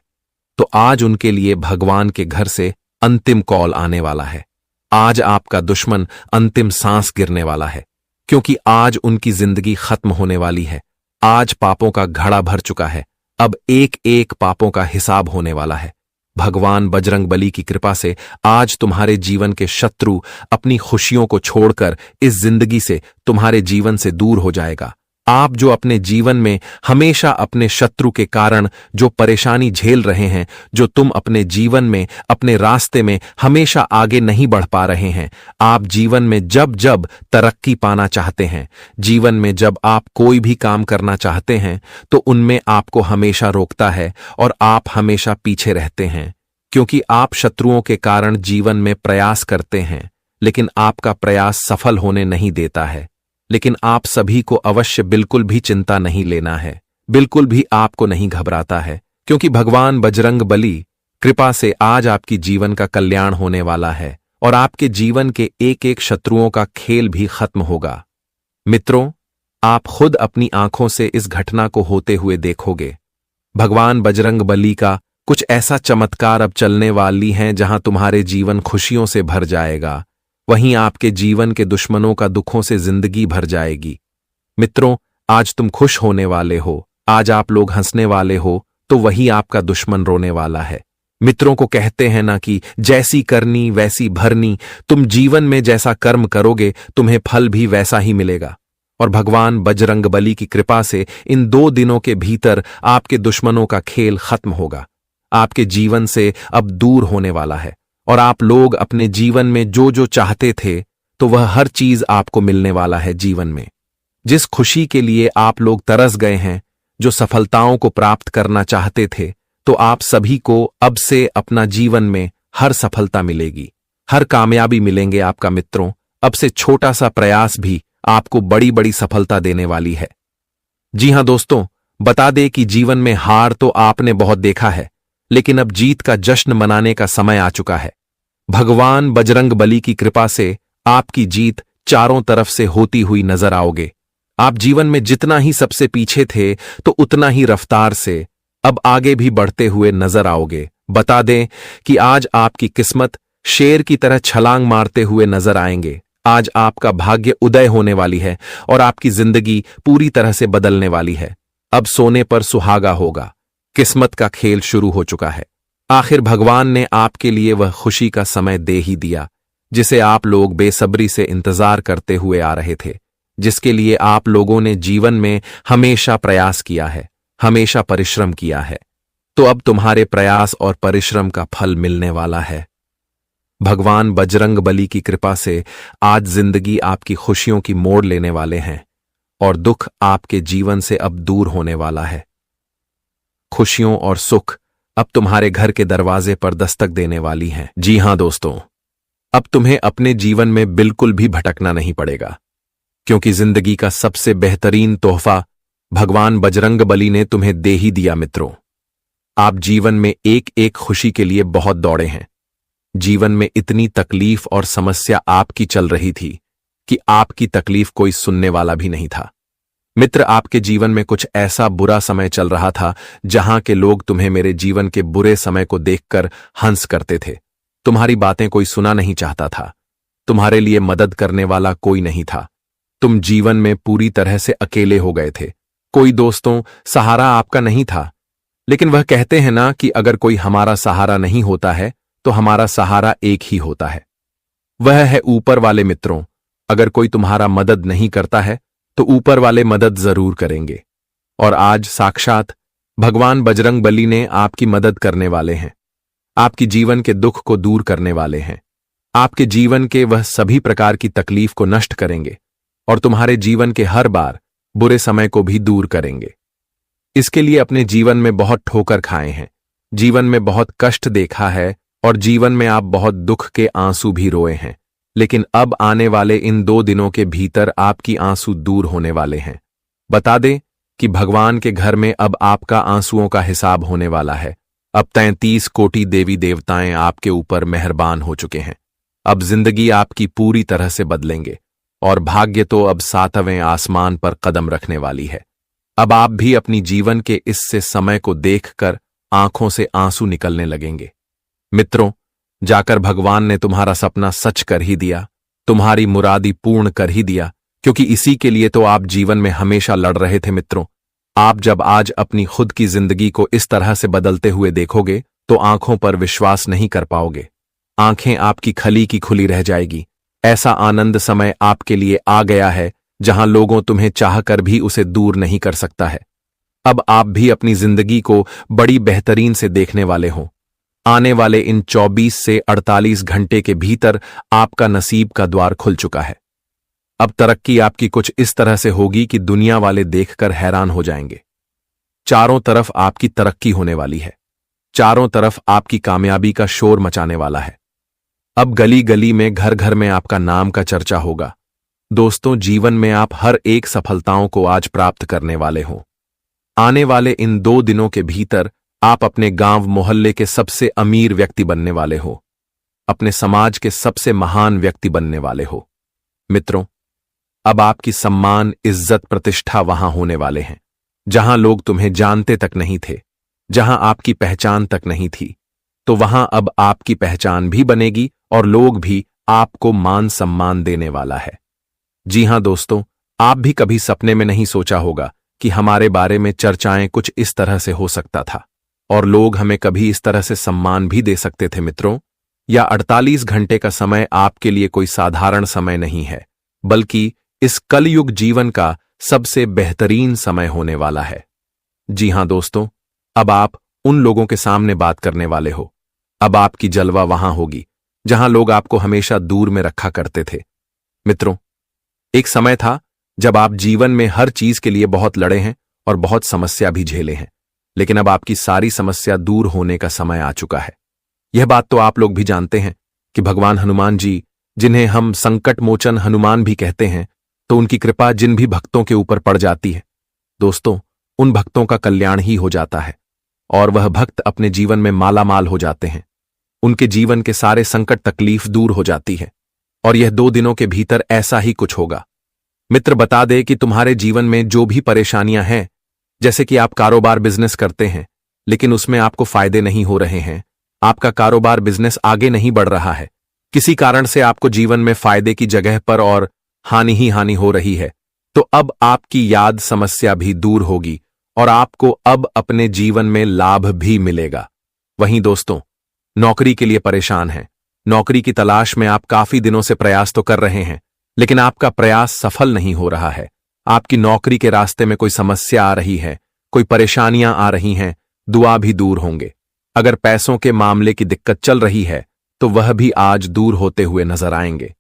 तो आज उनके लिए भगवान के घर से अंतिम कॉल आने वाला है। आज आपका दुश्मन अंतिम सांस गिरने वाला है, क्योंकि आज उनकी जिंदगी खत्म होने वाली है। आज पापों का घड़ा भर चुका है। अब एक एक पापों का हिसाब होने वाला है। भगवान बजरंग बली की कृपा से आज तुम्हारे जीवन के शत्रु अपनी खुशियों को छोड़कर इस जिंदगी से तुम्हारे जीवन से दूर हो जाएगा। आप जो अपने जीवन में हमेशा अपने शत्रु के कारण जो परेशानी झेल रहे हैं, जो तुम अपने जीवन में अपने रास्ते में हमेशा आगे नहीं बढ़ पा रहे हैं, आप जीवन में जब जब तरक्की पाना चाहते हैं, जीवन में जब आप कोई भी काम करना चाहते हैं, तो उनमें आपको हमेशा रोकता है और आप हमेशा पीछे रहते हैं, क्योंकि आप शत्रुओं के कारण जीवन में प्रयास करते हैं, लेकिन आपका प्रयास सफल होने नहीं देता है। लेकिन आप सभी को अवश्य बिल्कुल भी चिंता नहीं लेना है, बिल्कुल भी आपको नहीं घबराता है, क्योंकि भगवान बजरंग बली कृपा से आज आपकी जीवन का कल्याण होने वाला है और आपके जीवन के एक एक शत्रुओं का खेल भी खत्म होगा। मित्रों आप खुद अपनी आंखों से इस घटना को होते हुए देखोगे। भगवान बजरंग बली का कुछ ऐसा चमत्कार अब चलने वाली हैं जहां तुम्हारे जीवन खुशियों से भर जाएगा, वहीं आपके जीवन के दुश्मनों का दुखों से जिंदगी भर जाएगी। मित्रों, आज तुम खुश होने वाले हो, आज आप लोग हंसने वाले हो, तो वही आपका दुश्मन रोने वाला है। मित्रों को कहते हैं ना कि जैसी करनी वैसी भरनी। तुम जीवन में जैसा कर्म करोगे तुम्हें फल भी वैसा ही मिलेगा। और भगवान बजरंगबली की कृपा से इन 2 दिनों के भीतर आपके दुश्मनों का खेल खत्म होगा, आपके जीवन से अब दूर होने वाला है, और आप लोग अपने जीवन में जो जो चाहते थे तो वह हर चीज आपको मिलने वाला है। जीवन में जिस खुशी के लिए आप लोग तरस गए हैं, जो सफलताओं को प्राप्त करना चाहते थे, तो आप सभी को अब से अपना जीवन में हर सफलता मिलेगी, हर कामयाबी मिलेंगे आपका। मित्रों, अब से छोटा सा प्रयास भी आपको बड़ी बड़ी सफलता देने वाली है। जी हां दोस्तों, बता दे कि जीवन में हार तो आपने बहुत देखा है, लेकिन अब जीत का जश्न मनाने का समय आ चुका है। भगवान बजरंगबली की कृपा से आपकी जीत चारों तरफ से होती हुई नजर आओगे। आप जीवन में जितना ही सबसे पीछे थे तो उतना ही रफ्तार से अब आगे भी बढ़ते हुए नजर आओगे। बता दें कि आज आपकी किस्मत शेर की तरह छलांग मारते हुए नजर आएंगे। आज आपका भाग्य उदय होने वाली है और आपकी जिंदगी पूरी तरह से बदलने वाली है। अब सोने पर सुहागा होगा। किस्मत का खेल शुरू हो चुका है। आखिर भगवान ने आपके लिए वह खुशी का समय दे ही दिया जिसे आप लोग बेसब्री से इंतजार करते हुए आ रहे थे, जिसके लिए आप लोगों ने जीवन में हमेशा प्रयास किया है, हमेशा परिश्रम किया है। तो अब तुम्हारे प्रयास और परिश्रम का फल मिलने वाला है। भगवान बजरंगबली की कृपा से आज जिंदगी आपकी खुशियों की मोड़ लेने वाले हैं और दुख आपके जीवन से अब दूर होने वाला है। खुशियों और सुख अब तुम्हारे घर के दरवाजे पर दस्तक देने वाली हैं। जी हां दोस्तों, अब तुम्हें अपने जीवन में बिल्कुल भी भटकना नहीं पड़ेगा, क्योंकि जिंदगी का सबसे बेहतरीन तोहफा भगवान बजरंगबली ने तुम्हें दे ही दिया। मित्रों, आप जीवन में एक एक खुशी के लिए बहुत दौड़े हैं। जीवन में इतनी तकलीफ और समस्या आपकी चल रही थी कि आपकी तकलीफ कोई सुनने वाला भी नहीं था। मित्र, आपके जीवन में कुछ ऐसा बुरा समय चल रहा था जहां के लोग तुम्हें मेरे जीवन के बुरे समय को देखकर हंस करते थे। तुम्हारी बातें कोई सुना नहीं चाहता था। तुम्हारे लिए मदद करने वाला कोई नहीं था। तुम जीवन में पूरी तरह से अकेले हो गए थे। कोई दोस्तों सहारा आपका नहीं था। लेकिन वह कहते हैं ना कि अगर कोई हमारा सहारा नहीं होता है तो हमारा सहारा एक ही होता है, वह है ऊपर वाले। मित्रों, अगर कोई तुम्हारा मदद नहीं करता है तो ऊपर वाले मदद जरूर करेंगे। और आज साक्षात भगवान बजरंगबली ने आपकी मदद करने वाले हैं। आपकी जीवन के दुख को दूर करने वाले हैं। आपके जीवन के वह सभी प्रकार की तकलीफ को नष्ट करेंगे और तुम्हारे जीवन के हर बार बुरे समय को भी दूर करेंगे। इसके लिए अपने जीवन में बहुत ठोकर खाए हैं, जीवन में बहुत कष्ट देखा है और जीवन में आप बहुत दुख के आंसू भी रोए हैं। लेकिन अब आने वाले इन 2 दिनों के भीतर आपकी आंसू दूर होने वाले हैं। बता दें कि भगवान के घर में अब आपका आंसुओं का हिसाब होने वाला है। अब 33 कोटि देवी देवताएं आपके ऊपर मेहरबान हो चुके हैं। अब जिंदगी आपकी पूरी तरह से बदलेंगे और भाग्य तो अब 7वें आसमान पर कदम रखने वाली है। अब आप भी अपनी जीवन के इससे समय को देखकर आंखों से आंसू निकलने लगेंगे। मित्रों, जाकर भगवान ने तुम्हारा सपना सच कर ही दिया, तुम्हारी मुरादी पूर्ण कर ही दिया, क्योंकि इसी के लिए तो आप जीवन में हमेशा लड़ रहे थे। मित्रों, आप जब आज अपनी खुद की जिंदगी को इस तरह से बदलते हुए देखोगे तो आंखों पर विश्वास नहीं कर पाओगे। आंखें आपकी खली की खुली रह जाएगी। ऐसा आनंद समय आपके लिए आ गया है जहां लोगों तुम्हें चाहकर भी उसे दूर नहीं कर सकता है। अब आप भी अपनी जिंदगी को बड़ी बेहतरीन से देखने वाले हों। आने वाले इन 24 से 48 घंटे के भीतर आपका नसीब का द्वार खुल चुका है। अब तरक्की आपकी कुछ इस तरह से होगी कि दुनिया वाले देखकर हैरान हो जाएंगे। चारों तरफ आपकी तरक्की होने वाली है। चारों तरफ आपकी कामयाबी का शोर मचाने वाला है। अब गली गली में, घर घर में आपका नाम का चर्चा होगा। दोस्तों, जीवन में आप हर एक सफलताओं को आज प्राप्त करने वाले हों। आने वाले इन 2 दिनों के भीतर आप अपने गांव मोहल्ले के सबसे अमीर व्यक्ति बनने वाले हो, अपने समाज के सबसे महान व्यक्ति बनने वाले हो। मित्रों, अब आपकी सम्मान, इज्जत, प्रतिष्ठा वहां होने वाले हैं जहां लोग तुम्हें जानते तक नहीं थे, जहां आपकी पहचान तक नहीं थी, तो वहां अब आपकी पहचान भी बनेगी और लोग भी आपको मान सम्मान देने वाला है। जी हां दोस्तों, आप भी कभी सपने में नहीं सोचा होगा कि हमारे बारे में चर्चाएं कुछ इस तरह से हो सकता था और लोग हमें कभी इस तरह से सम्मान भी दे सकते थे। मित्रों, या 48 घंटे का समय आपके लिए कोई साधारण समय नहीं है, बल्कि इस कलयुग जीवन का सबसे बेहतरीन समय होने वाला है। जी हां दोस्तों, अब आप उन लोगों के सामने बात करने वाले हो। अब आपकी जलवा वहां होगी जहां लोग आपको हमेशा दूर में रखा करते थे। मित्रों, एक समय था जब आप जीवन में हर चीज के लिए बहुत लड़े हैं और बहुत समस्या भी झेले हैं, लेकिन अब आपकी सारी समस्या दूर होने का समय आ चुका है। यह बात तो आप लोग भी जानते हैं कि भगवान हनुमान जी, जिन्हें हम संकट मोचन हनुमान भी कहते हैं, तो उनकी कृपा जिन भी भक्तों के ऊपर पड़ जाती है, दोस्तों, उन भक्तों का कल्याण ही हो जाता है और वह भक्त अपने जीवन में मालामाल हो जाते हैं। उनके जीवन के सारे संकट तकलीफ दूर हो जाती है और यह 2 दिनों के भीतर ऐसा ही कुछ होगा। मित्र, बता दे कि तुम्हारे जीवन में जो भी परेशानियां हैं, जैसे कि आप कारोबार बिजनेस करते हैं लेकिन उसमें आपको फायदे नहीं हो रहे हैं, आपका कारोबार बिजनेस आगे नहीं बढ़ रहा है, किसी कारण से आपको जीवन में फायदे की जगह पर और हानि ही हानि हो रही है, तो अब आपकी याद समस्या भी दूर होगी और आपको अब अपने जीवन में लाभ भी मिलेगा। वहीं दोस्तों, नौकरी के लिए परेशान हैं, नौकरी की तलाश में आप काफी दिनों से प्रयास तो कर रहे हैं, लेकिन आपका प्रयास सफल नहीं हो रहा है। आपकी नौकरी के रास्ते में कोई समस्या आ रही है, कोई परेशानियां आ रही हैं, दुआ भी दूर होंगे। अगर पैसों के मामले की दिक्कत चल रही है तो वह भी आज दूर होते हुए नजर आएंगे।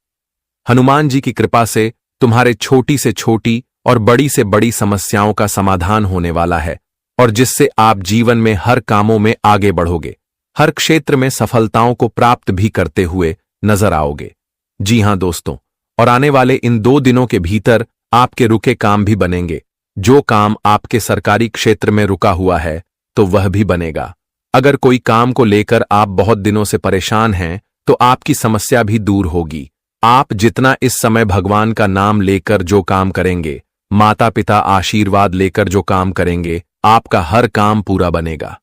हनुमान जी की कृपा से तुम्हारे छोटी से छोटी और बड़ी से बड़ी समस्याओं का समाधान होने वाला है और जिससे आप जीवन में हर कामों में आगे बढ़ोगे, हर क्षेत्र में सफलताओं को प्राप्त भी करते हुए नजर आओगे। जी हां दोस्तों, और आने वाले इन 2 दिनों के भीतर आपके रुके काम भी बनेंगे। जो काम आपके सरकारी क्षेत्र में रुका हुआ है तो वह भी बनेगा। अगर कोई काम को लेकर आप बहुत दिनों से परेशान हैं तो आपकी समस्या भी दूर होगी। आप जितना इस समय भगवान का नाम लेकर जो काम करेंगे, माता पिता आशीर्वाद लेकर जो काम करेंगे, आपका हर काम पूरा बनेगा।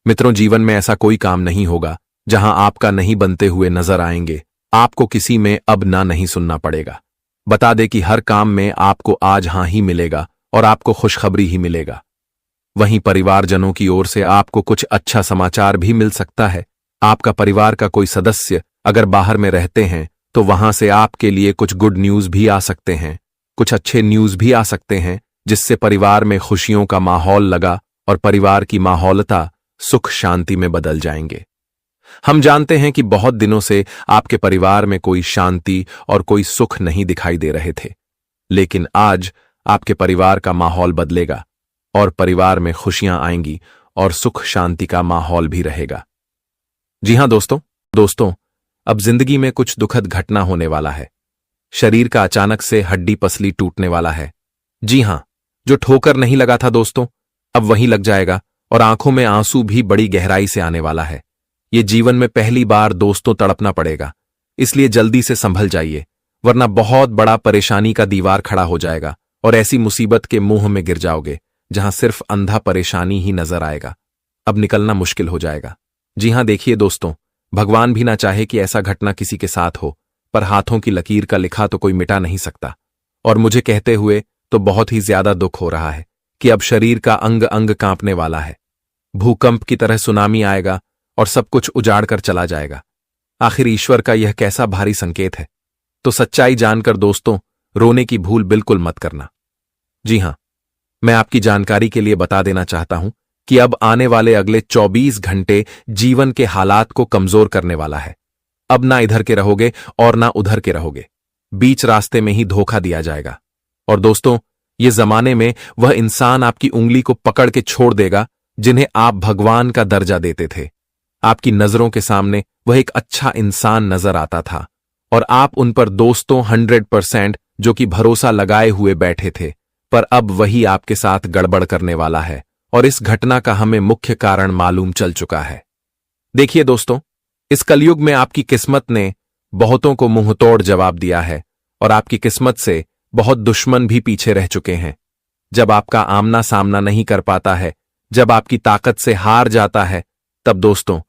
मित्रों, जीवन में ऐसा कोई काम नहीं होगा जहां आपका नहीं बनते हुए नजर आएंगे। आपको किसी में अब ना नहीं सुनना पड़ेगा। बता दे कि हर काम में आपको आज हां ही मिलेगा और आपको खुशखबरी ही मिलेगा। वहीं परिवारजनों की ओर से आपको कुछ अच्छा समाचार भी मिल सकता है। आपका परिवार का कोई सदस्य अगर बाहर में रहते हैं तो वहां से आपके लिए कुछ गुड न्यूज भी आ सकते हैं, कुछ अच्छे न्यूज भी आ सकते हैं, जिससे परिवार में खुशियों का माहौल लगा और परिवार की माहौलता सुख शांति में बदल जाएंगे। हम जानते हैं कि बहुत दिनों से आपके परिवार में कोई शांति और कोई सुख नहीं दिखाई दे रहे थे, लेकिन आज आपके परिवार का माहौल बदलेगा और परिवार में खुशियां आएंगी और सुख शांति का माहौल भी रहेगा। जी हां दोस्तों, अब जिंदगी में कुछ दुखद घटना होने वाला है। शरीर का अचानक से हड्डी पसली टूटने वाला है। जी हां, जो ठोकर नहीं लगा था दोस्तों, अब वहीं लग जाएगा और आंखों में आंसू भी बड़ी गहराई से आने वाला है। ये जीवन में पहली बार दोस्तों तड़पना पड़ेगा, इसलिए जल्दी से संभल जाइए, वरना बहुत बड़ा परेशानी का दीवार खड़ा हो जाएगा और ऐसी मुसीबत के मुंह में गिर जाओगे जहां सिर्फ अंधा परेशानी ही नजर आएगा। अब निकलना मुश्किल हो जाएगा। जी हां, देखिए दोस्तों, भगवान भी ना चाहे कि ऐसा घटना किसी के साथ हो, पर हाथों की लकीर का लिखा तो कोई मिटा नहीं सकता। और मुझे कहते हुए तो बहुत ही ज्यादा दुख हो रहा है कि अब शरीर का अंग अंग कांपने वाला है। भूकंप की तरह सुनामी आएगा और सब कुछ उजाड़ कर चला जाएगा। आखिर ईश्वर का यह कैसा भारी संकेत है। तो सच्चाई जानकर दोस्तों रोने की भूल बिल्कुल मत करना। जी हां, मैं आपकी जानकारी के लिए बता देना चाहता हूं कि अब आने वाले अगले 24 घंटे जीवन के हालात को कमजोर करने वाला है। अब ना इधर के रहोगे और ना उधर के रहोगे, बीच रास्ते में ही धोखा दिया जाएगा। और दोस्तों, ये जमाने में वह इंसान आपकी उंगली को पकड़ के छोड़ देगा जिन्हें आप भगवान का दर्जा देते थे। आपकी नजरों के सामने वह एक अच्छा इंसान नजर आता था और आप उन पर दोस्तों 100% जो कि भरोसा लगाए हुए बैठे थे, पर अब वही आपके साथ गड़बड़ करने वाला है और इस घटना का हमें मुख्य कारण मालूम चल चुका है। देखिए दोस्तों, इस कलयुग में आपकी किस्मत ने बहुतों को मुंहतोड़ जवाब दिया है और आपकी किस्मत से बहुत दुश्मन भी पीछे रह चुके हैं। जब आपका आमना सामना नहीं कर पाता है जब आपकी ताकत से हार जाता है, तब दोस्तों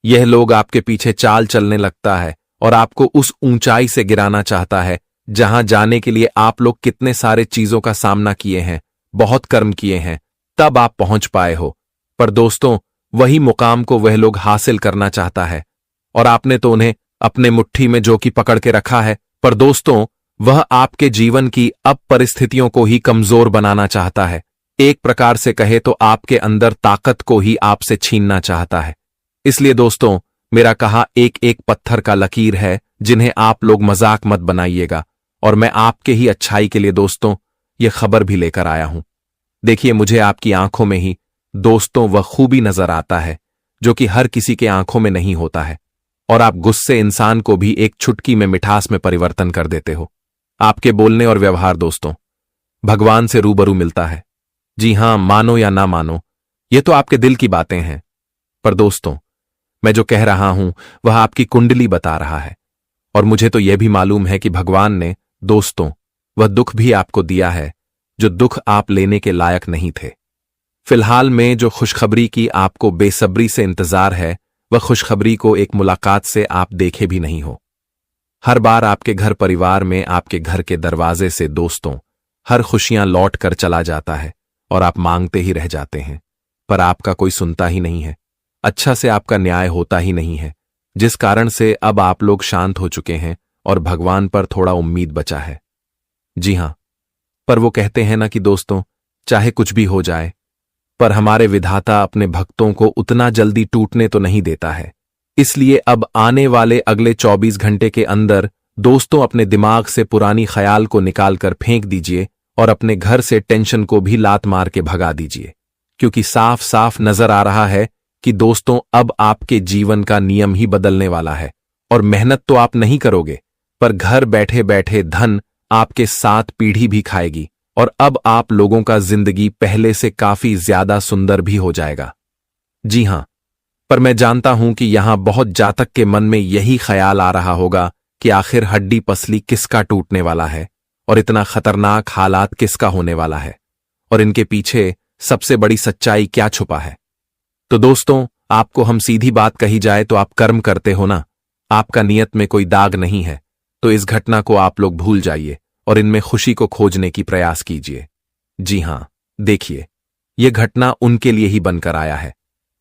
यह लोग आपके पीछे चाल चलने लगता है और आपको उस ऊंचाई से गिराना चाहता है जहां जाने के लिए आप लोग कितने सारे चीजों का सामना किए हैं, बहुत कर्म किए हैं, तब आप पहुंच पाए हो। पर दोस्तों वही मुकाम को वह लोग हासिल करना चाहता है और आपने तो उन्हें अपने मुट्ठी में जो कि पकड़ के रखा है, पर दोस्तों वह आपके जीवन की अब परिस्थितियों को ही कमजोर बनाना चाहता है। एक प्रकार से कहे तो आपके अंदर ताकत को ही आपसे छीनना चाहता है। इसलिए दोस्तों मेरा कहा एक एक पत्थर का लकीर है जिन्हें आप लोग मजाक मत बनाइएगा, और मैं आपके ही अच्छाई के लिए दोस्तों ये खबर भी लेकर आया हूं। देखिए मुझे आपकी आंखों में ही दोस्तों वह खूबी नजर आता है जो कि हर किसी के आंखों में नहीं होता है, और आप गुस्से इंसान को भी एक चुटकी में मिठास में परिवर्तन कर देते हो। आपके बोलने और व्यवहार दोस्तों भगवान से रूबरू मिलता है। जी हां, मानो या ना मानो, ये तो आपके दिल की बातें हैं, पर दोस्तों मैं जो कह रहा हूं वह आपकी कुंडली बता रहा है, और मुझे तो यह भी मालूम है कि भगवान ने दोस्तों वह दुख भी आपको दिया है जो दुख आप लेने के लायक नहीं थे। फिलहाल में जो खुशखबरी की आपको बेसब्री से इंतजार है, वह खुशखबरी को एक मुलाकात से आप देखे भी नहीं हो। हर बार आपके घर परिवार में आपके घर के दरवाजे से दोस्तों हर खुशियां लौट कर चला जाता है और आप मांगते ही रह जाते हैं, पर आपका कोई सुनता ही नहीं है, अच्छा से आपका न्याय होता ही नहीं है, जिस कारण से अब आप लोग शांत हो चुके हैं और भगवान पर थोड़ा उम्मीद बचा है। जी हां, पर वो कहते हैं ना कि दोस्तों चाहे कुछ भी हो जाए, पर हमारे विधाता अपने भक्तों को उतना जल्दी टूटने तो नहीं देता है। इसलिए अब आने वाले अगले 24 घंटे के अंदर दोस्तों अपने दिमाग से पुरानी ख्याल को निकालकर फेंक दीजिए और अपने घर से टेंशन को भी लात मार के भगा दीजिए, क्योंकि साफ साफ नजर आ रहा है कि दोस्तों अब आपके जीवन का नियम ही बदलने वाला है। और मेहनत तो आप नहीं करोगे, पर घर बैठे बैठे धन आपके 7 पीढ़ी भी खाएगी, और अब आप लोगों का जिंदगी पहले से काफी ज्यादा सुंदर भी हो जाएगा। जी हां, पर मैं जानता हूं कि यहां बहुत जातक के मन में यही ख्याल आ रहा होगा कि आखिर हड्डी पसली किसका टूटने वाला है और इतना खतरनाक हालात किसका होने वाला है, और इनके पीछे सबसे बड़ी सच्चाई क्या छुपा है। तो दोस्तों आपको हम सीधी बात कही जाए तो आप कर्म करते हो ना, आपका नियत में कोई दाग नहीं है, तो इस घटना को आप लोग भूल जाइए और इनमें खुशी को खोजने की प्रयास कीजिए। जी हां, देखिए यह घटना उनके लिए ही बनकर आया है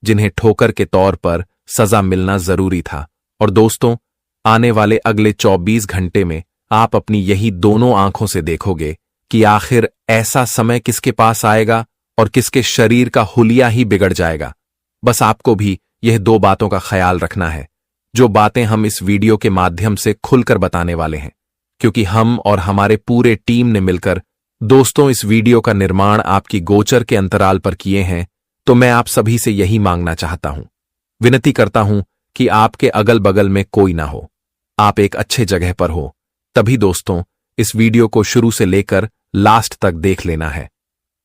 जिन्हें ठोकर के तौर पर सजा मिलना जरूरी था। और दोस्तों आने वाले अगले 24 घंटे में आप अपनी यही दोनों आंखों से देखोगे कि आखिर ऐसा समय किसके पास आएगा और किसके शरीर का हुलिया ही बिगड़ जाएगा। बस आपको भी यह 2 बातों का ख्याल रखना है, जो बातें हम इस वीडियो के माध्यम से खुलकर बताने वाले हैं, क्योंकि हम और हमारे पूरे टीम ने मिलकर दोस्तों इस वीडियो का निर्माण आपकी गोचर के अंतराल पर किए हैं। तो मैं आप सभी से यही मांगना चाहता हूं, विनती करता हूं कि आपके अगल बगल में कोई ना हो, आप एक अच्छे जगह पर हो, तभी दोस्तों इस वीडियो को शुरू से लेकर लास्ट तक देख लेना है।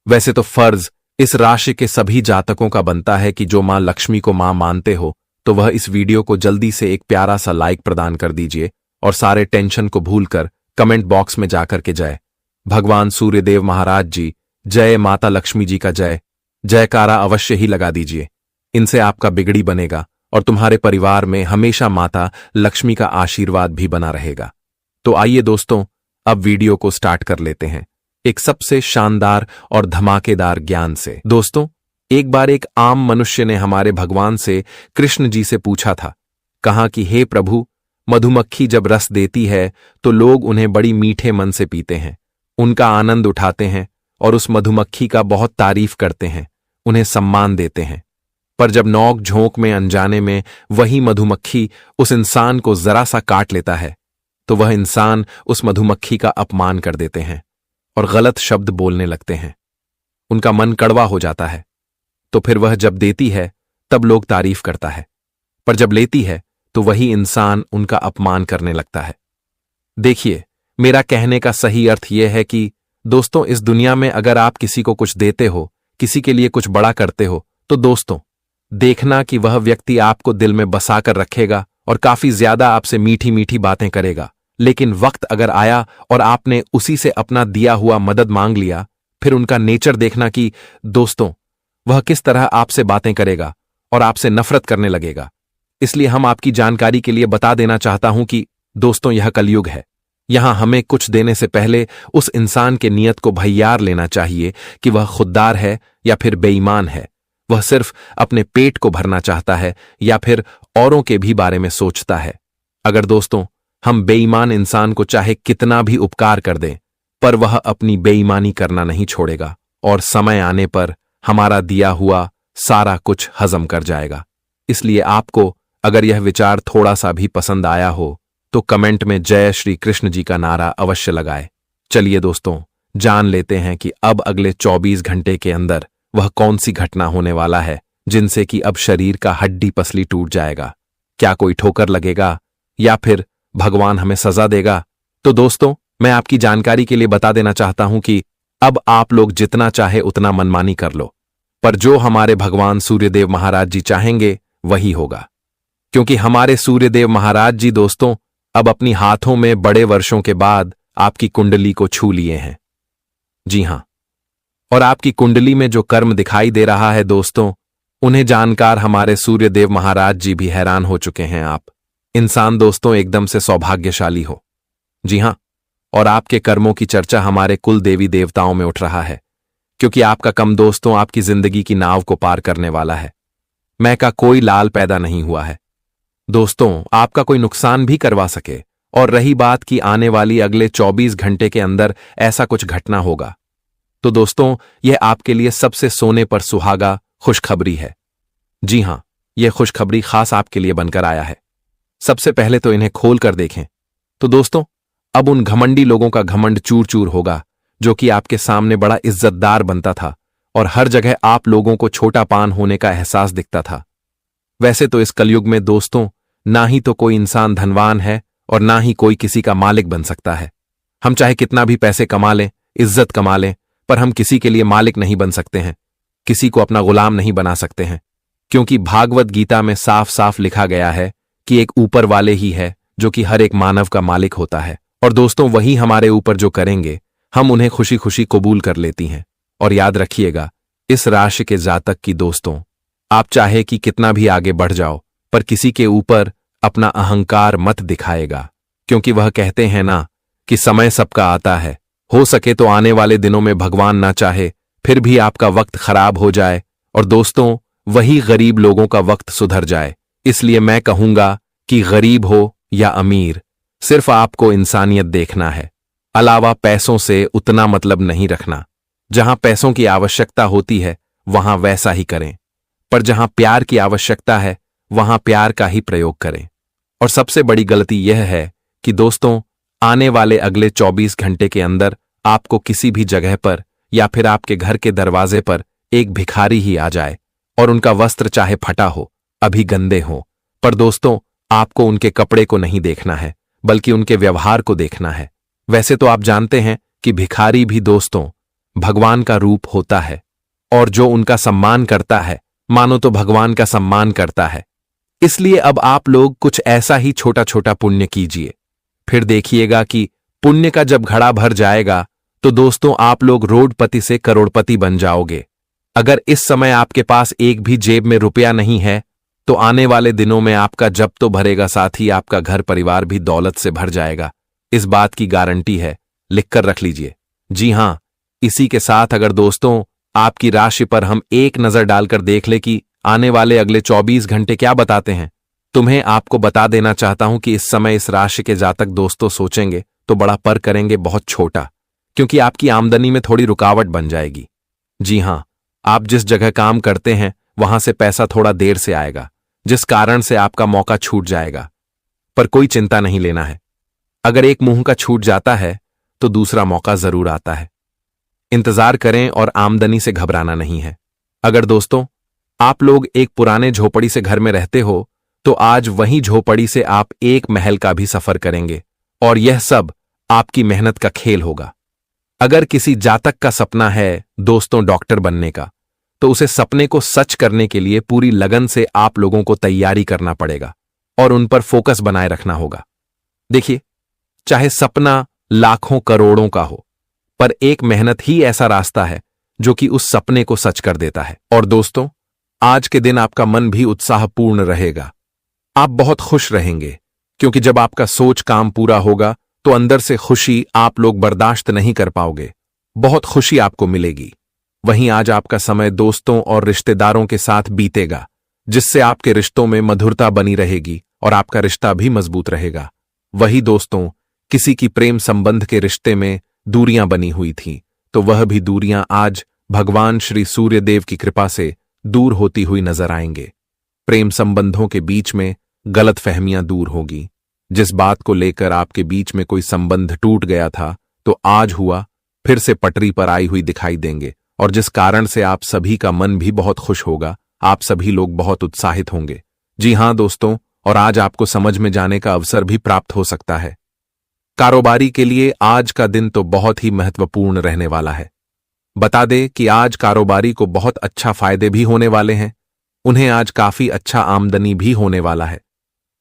वैसे तो फर्ज इस राशि के सभी जातकों का बनता है कि जो मां लक्ष्मी को मां मानते हो तो वह इस वीडियो को जल्दी से एक प्यारा सा लाइक प्रदान कर दीजिए और सारे टेंशन को भूलकर कमेंट बॉक्स में जाकर के जय भगवान सूर्यदेव महाराज जी, जय माता लक्ष्मी जी का जय जयकारा अवश्य ही लगा दीजिए। इनसे आपका बिगड़ी बनेगा और तुम्हारे परिवार में हमेशा माता लक्ष्मी का आशीर्वाद भी बना रहेगा। तो आइए दोस्तों अब वीडियो को स्टार्ट कर लेते हैं एक सबसे शानदार और धमाकेदार ज्ञान से। दोस्तों एक बार एक आम मनुष्य ने हमारे भगवान से कृष्ण जी से पूछा था, कहा कि हे प्रभु, मधुमक्खी जब रस देती है तो लोग उन्हें बड़ी मीठे मन से पीते हैं, उनका आनंद उठाते हैं और उस मधुमक्खी का बहुत तारीफ करते हैं, उन्हें सम्मान देते हैं। पर जब नोक झोंक में अनजाने में वही मधुमक्खी उस इंसान को जरा सा काट लेता है तो वह इंसान उस मधुमक्खी का अपमान कर देते हैं और गलत शब्द बोलने लगते हैं। उनका मन कड़वा हो जाता है, तो फिर वह जब देती है तब लोग तारीफ करता है, पर जब लेती है तो वही इंसान उनका अपमान करने लगता है। देखिए मेरा कहने का सही अर्थ यह है कि दोस्तों इस दुनिया में अगर आप किसी को कुछ देते हो, किसी के लिए कुछ बड़ा करते हो, तो दोस्तों देखना कि वह व्यक्ति आपको दिल में बसा कर रखेगा और काफी ज्यादा आपसे मीठी मीठी बातें करेगा, लेकिन वक्त अगर आया और आपने उसी से अपना दिया हुआ मदद मांग लिया, फिर उनका नेचर देखना कि दोस्तों वह किस तरह आपसे बातें करेगा और आपसे नफरत करने लगेगा। इसलिए हम आपकी जानकारी के लिए बता देना चाहता हूं कि दोस्तों, यह कलयुग है। यहां हमें कुछ देने से पहले उस इंसान के नियत को भैयार लेना चाहिए कि वह खुददार है या फिर बेईमान है, वह सिर्फ अपने पेट को भरना चाहता है या फिर औरों के भी बारे में सोचता है। अगर दोस्तों हम बेईमान इंसान को चाहे कितना भी उपकार कर दें, पर वह अपनी बेईमानी करना नहीं छोड़ेगा और समय आने पर हमारा दिया हुआ सारा कुछ हजम कर जाएगा। इसलिए आपको अगर यह विचार थोड़ा सा भी पसंद आया हो तो कमेंट में जय श्री कृष्ण जी का नारा अवश्य लगाए। चलिए दोस्तों, जान लेते हैं कि अब अगले 24 घंटे के अंदर वह कौन सी घटना होने वाला है जिनसे कि अब शरीर का हड्डी पसली टूट जाएगा। क्या कोई ठोकर लगेगा या फिर भगवान हमें सजा देगा? तो दोस्तों, मैं आपकी जानकारी के लिए बता देना चाहता हूं कि अब आप लोग जितना चाहे उतना मनमानी कर लो, पर जो हमारे भगवान सूर्यदेव महाराज जी चाहेंगे वही होगा। क्योंकि हमारे सूर्यदेव महाराज जी दोस्तों अब अपनी हाथों में बड़े वर्षों के बाद आपकी कुंडली को छू लिए हैं। जी हां, और आपकी कुंडली में जो कर्म दिखाई दे रहा है दोस्तों, उन्हें जानकर हमारे सूर्यदेव महाराज जी भी हैरान हो चुके हैं। आप इंसान दोस्तों एकदम से सौभाग्यशाली हो। जी हां, और आपके कर्मों की चर्चा हमारे कुल देवी देवताओं में उठ रहा है, क्योंकि आपका कम दोस्तों आपकी जिंदगी की नाव को पार करने वाला है। मैं का कोई लाल पैदा नहीं हुआ है दोस्तों, आपका कोई नुकसान भी करवा सके। और रही बात कि आने वाली अगले 24 घंटे के अंदर ऐसा कुछ घटना होगा, तो दोस्तों यह आपके लिए सबसे सोने पर सुहागा खुशखबरी है। जी हां, यह खुशखबरी खास आपके लिए बनकर आया है। सबसे पहले तो इन्हें खोल कर देखें तो दोस्तों अब उन घमंडी लोगों का घमंड चूर चूर होगा जो कि आपके सामने बड़ा इज्जतदार बनता था और हर जगह आप लोगों को छोटा पान होने का एहसास दिखता था। वैसे तो इस कलयुग में दोस्तों ना ही तो कोई इंसान धनवान है और ना ही कोई किसी का मालिक बन सकता है। हम चाहे कितना भी पैसे कमा लें, इज्जत कमा लें, पर हम किसी के लिए मालिक नहीं बन सकते हैं, किसी को अपना गुलाम नहीं बना सकते हैं। क्योंकि भागवत गीता में साफ साफ लिखा गया है कि एक ऊपर वाले ही है जो कि हर एक मानव का मालिक होता है। और दोस्तों वही हमारे ऊपर जो करेंगे हम उन्हें खुशी खुशी कबूल कर लेती हैं। और याद रखिएगा, इस राशि के जातक की दोस्तों आप चाहे कि कितना भी आगे बढ़ जाओ, पर किसी के ऊपर अपना अहंकार मत दिखाएगा। क्योंकि वह कहते हैं ना कि समय सबका आता है। हो सके तो आने वाले दिनों में भगवान ना चाहे फिर भी आपका वक्त खराब हो जाए और दोस्तों वही गरीब लोगों का वक्त सुधर जाए। इसलिए मैं कहूंगा कि गरीब हो या अमीर, सिर्फ आपको इंसानियत देखना है, अलावा पैसों से उतना मतलब नहीं रखना। जहां पैसों की आवश्यकता होती है वहां वैसा ही करें, पर जहां प्यार की आवश्यकता है वहां प्यार का ही प्रयोग करें। और सबसे बड़ी गलती यह है कि दोस्तों आने वाले अगले 24 घंटे के अंदर आपको किसी भी जगह पर या फिर आपके घर के दरवाजे पर एक भिखारी ही आ जाए और उनका वस्त्र चाहे फटा हो, अभी गंदे हो, पर दोस्तों आपको उनके कपड़े को नहीं देखना है बल्कि उनके व्यवहार को देखना है। वैसे तो आप जानते हैं कि भिखारी भी दोस्तों भगवान का रूप होता है और जो उनका सम्मान करता है मानो तो भगवान का सम्मान करता है। इसलिए अब आप लोग कुछ ऐसा ही छोटा छोटा पुण्य कीजिए, फिर देखिएगा कि पुण्य का जब घड़ा भर जाएगा तो दोस्तों आप लोग रोडपति से करोड़पति बन जाओगे। अगर इस समय आपके पास एक भी जेब में रुपया नहीं है तो आने वाले दिनों में आपका जब तो भरेगा, साथ ही आपका घर परिवार भी दौलत से भर जाएगा। इस बात की गारंटी है, लिखकर रख लीजिए। जी हां, इसी के साथ अगर दोस्तों आपकी राशि पर हम एक नजर डालकर देख ले कि आने वाले अगले 24 घंटे क्या बताते हैं, तुम्हें आपको बता देना चाहता हूं कि इस समय इस राशि के जातक दोस्तों सोचेंगे तो बड़ा, पर करेंगे बहुत छोटा, क्योंकि आपकी आमदनी में थोड़ी रुकावट बन जाएगी। जी हां, आप जिस जगह काम करते हैं वहां से पैसा थोड़ा देर से आएगा, जिस कारण से आपका मौका छूट जाएगा। पर कोई चिंता नहीं लेना है, अगर एक मुंह का छूट जाता है तो दूसरा मौका जरूर आता है। इंतजार करें और आमदनी से घबराना नहीं है। अगर दोस्तों आप लोग एक पुराने झोपड़ी से घर में रहते हो तो आज वही झोपड़ी से आप एक महल का भी सफर करेंगे और यह सब आपकी मेहनत का खेल होगा। अगर किसी जातक का सपना है दोस्तों डॉक्टर बनने का, तो उसे सपने को सच करने के लिए पूरी लगन से आप लोगों को तैयारी करना पड़ेगा और उन पर फोकस बनाए रखना होगा। देखिए, चाहे सपना लाखों करोड़ों का हो, पर एक मेहनत ही ऐसा रास्ता है जो कि उस सपने को सच कर देता है। और दोस्तों, आज के दिन आपका मन भी उत्साहपूर्ण रहेगा। आप बहुत खुश रहेंगे, क्योंकि जब आपका सोच काम पूरा होगा तो अंदर से खुशी आप लोग बर्दाश्त नहीं कर पाओगे। बहुत खुशी आपको मिलेगी। वहीं आज आपका समय दोस्तों और रिश्तेदारों के साथ बीतेगा, जिससे आपके रिश्तों में मधुरता बनी रहेगी और आपका रिश्ता भी मजबूत रहेगा। वही दोस्तों, किसी की प्रेम संबंध के रिश्ते में दूरियां बनी हुई थीं, तो वह भी दूरियां आज भगवान श्री सूर्यदेव की कृपा से दूर होती हुई नजर आएंगे। प्रेम संबंधों के बीच में गलतफहमियां दूर होगी। जिस बात को लेकर आपके बीच में कोई संबंध टूट गया था, तो आज हुआ फिर से पटरी पर आई हुई दिखाई देंगे, और जिस कारण से आप सभी का मन भी बहुत खुश होगा। आप सभी लोग बहुत उत्साहित होंगे। जी हां दोस्तों, और आज आपको समझ में जाने का अवसर भी प्राप्त हो सकता है। कारोबारी के लिए आज का दिन तो बहुत ही महत्वपूर्ण रहने वाला है। बता दें कि आज कारोबारी को बहुत अच्छा फायदे भी होने वाले हैं। उन्हें आज काफी अच्छा आमदनी भी होने वाला है।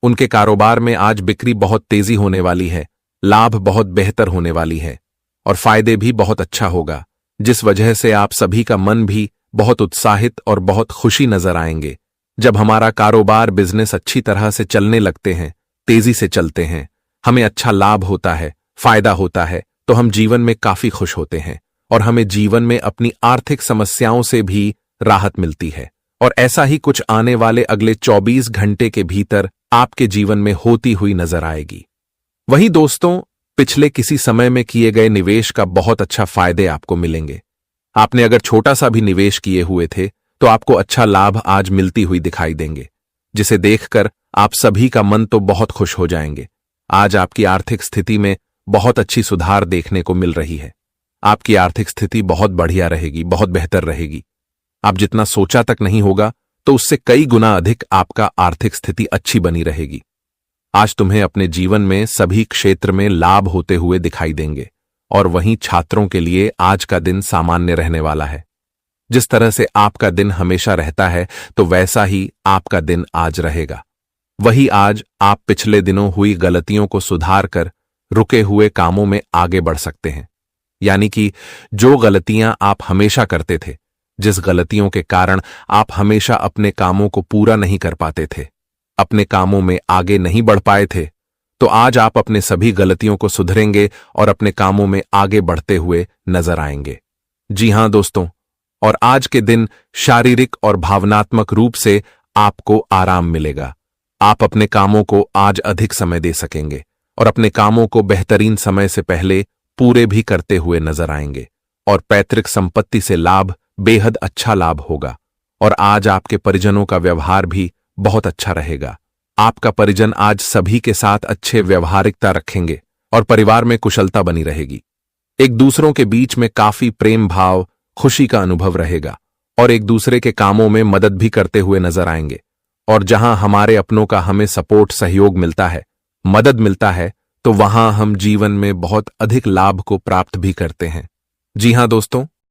उनके कारोबार में आज बिक्री बहुत तेजी होने वाली है, लाभ बहुत बेहतर होने वाली है और फायदे भी बहुत अच्छा होगा, जिस वजह से आप सभी का मन भी बहुत उत्साहित और बहुत खुशी नजर आएंगे। जब हमारा कारोबार बिजनेस अच्छी तरह से चलने लगते हैं, तेजी से चलते हैं, हमें अच्छा लाभ होता है, फायदा होता है, तो हम जीवन में काफी खुश होते हैं और हमें जीवन में अपनी आर्थिक समस्याओं से भी राहत मिलती है। और ऐसा ही कुछ आने वाले अगले 24 घंटे के भीतर आपके जीवन में होती हुई नजर आएगी। वहीं दोस्तों, पिछले किसी समय में किए गए निवेश का बहुत अच्छा फायदे आपको मिलेंगे। आपने अगर छोटा सा भी निवेश किए हुए थे, तो आपको अच्छा लाभ आज मिलती हुई दिखाई देंगे, जिसे देखकर आप सभी का मन तो बहुत खुश हो जाएंगे। आज आपकी आर्थिक स्थिति में बहुत अच्छी सुधार देखने को मिल रही है। आपकी आर्थिक स्थिति बहुत बढ़िया रहेगी, बहुत बेहतर रहेगी। आप जितना सोचा तक नहीं होगा, तो उससे कई गुना अधिक आपका आर्थिक स्थिति अच्छी बनी रहेगी। आज तुम्हें अपने जीवन में सभी क्षेत्र में लाभ होते हुए दिखाई देंगे। और वहीं छात्रों के लिए आज का दिन सामान्य रहने वाला है। जिस तरह से आपका दिन हमेशा रहता है, तो वैसा ही आपका दिन आज रहेगा। वही आज आप पिछले दिनों हुई गलतियों को सुधार कर रुके हुए कामों में आगे बढ़ सकते हैं। यानी कि जो गलतियां आप हमेशा करते थे, जिस गलतियों के कारण आप हमेशा अपने कामों को पूरा नहीं कर पाते थे, अपने कामों में आगे नहीं बढ़ पाए थे, तो आज आप अपने सभी गलतियों को सुधरेंगे और अपने कामों में आगे बढ़ते हुए नजर आएंगे। जी हां दोस्तों, और आज के दिन शारीरिक और भावनात्मक रूप से आपको आराम मिलेगा। आप अपने कामों को आज अधिक समय दे सकेंगे और अपने कामों को बेहतरीन समय से पहले पूरे भी करते हुए नजर आएंगे। और पैतृक संपत्ति से लाभ, बेहद अच्छा लाभ होगा। और आज आपके परिजनों का व्यवहार भी बहुत अच्छा रहेगा। आपका परिजन आज सभी के साथ अच्छे व्यवहारिकता रखेंगे और परिवार में कुशलता बनी रहेगी। एक दूसरों के बीच में काफी प्रेम भाव, खुशी का अनुभव रहेगा और एक दूसरे के कामों में मदद भी करते हुए नजर आएंगे। और जहां हमारे अपनों का हमें सपोर्ट, सहयोग मिलता है, मदद मिलता है, तो वहां हम जीवन में बहुत अधिक लाभ को प्राप्त भी करते हैं। जी हां दोस्तों,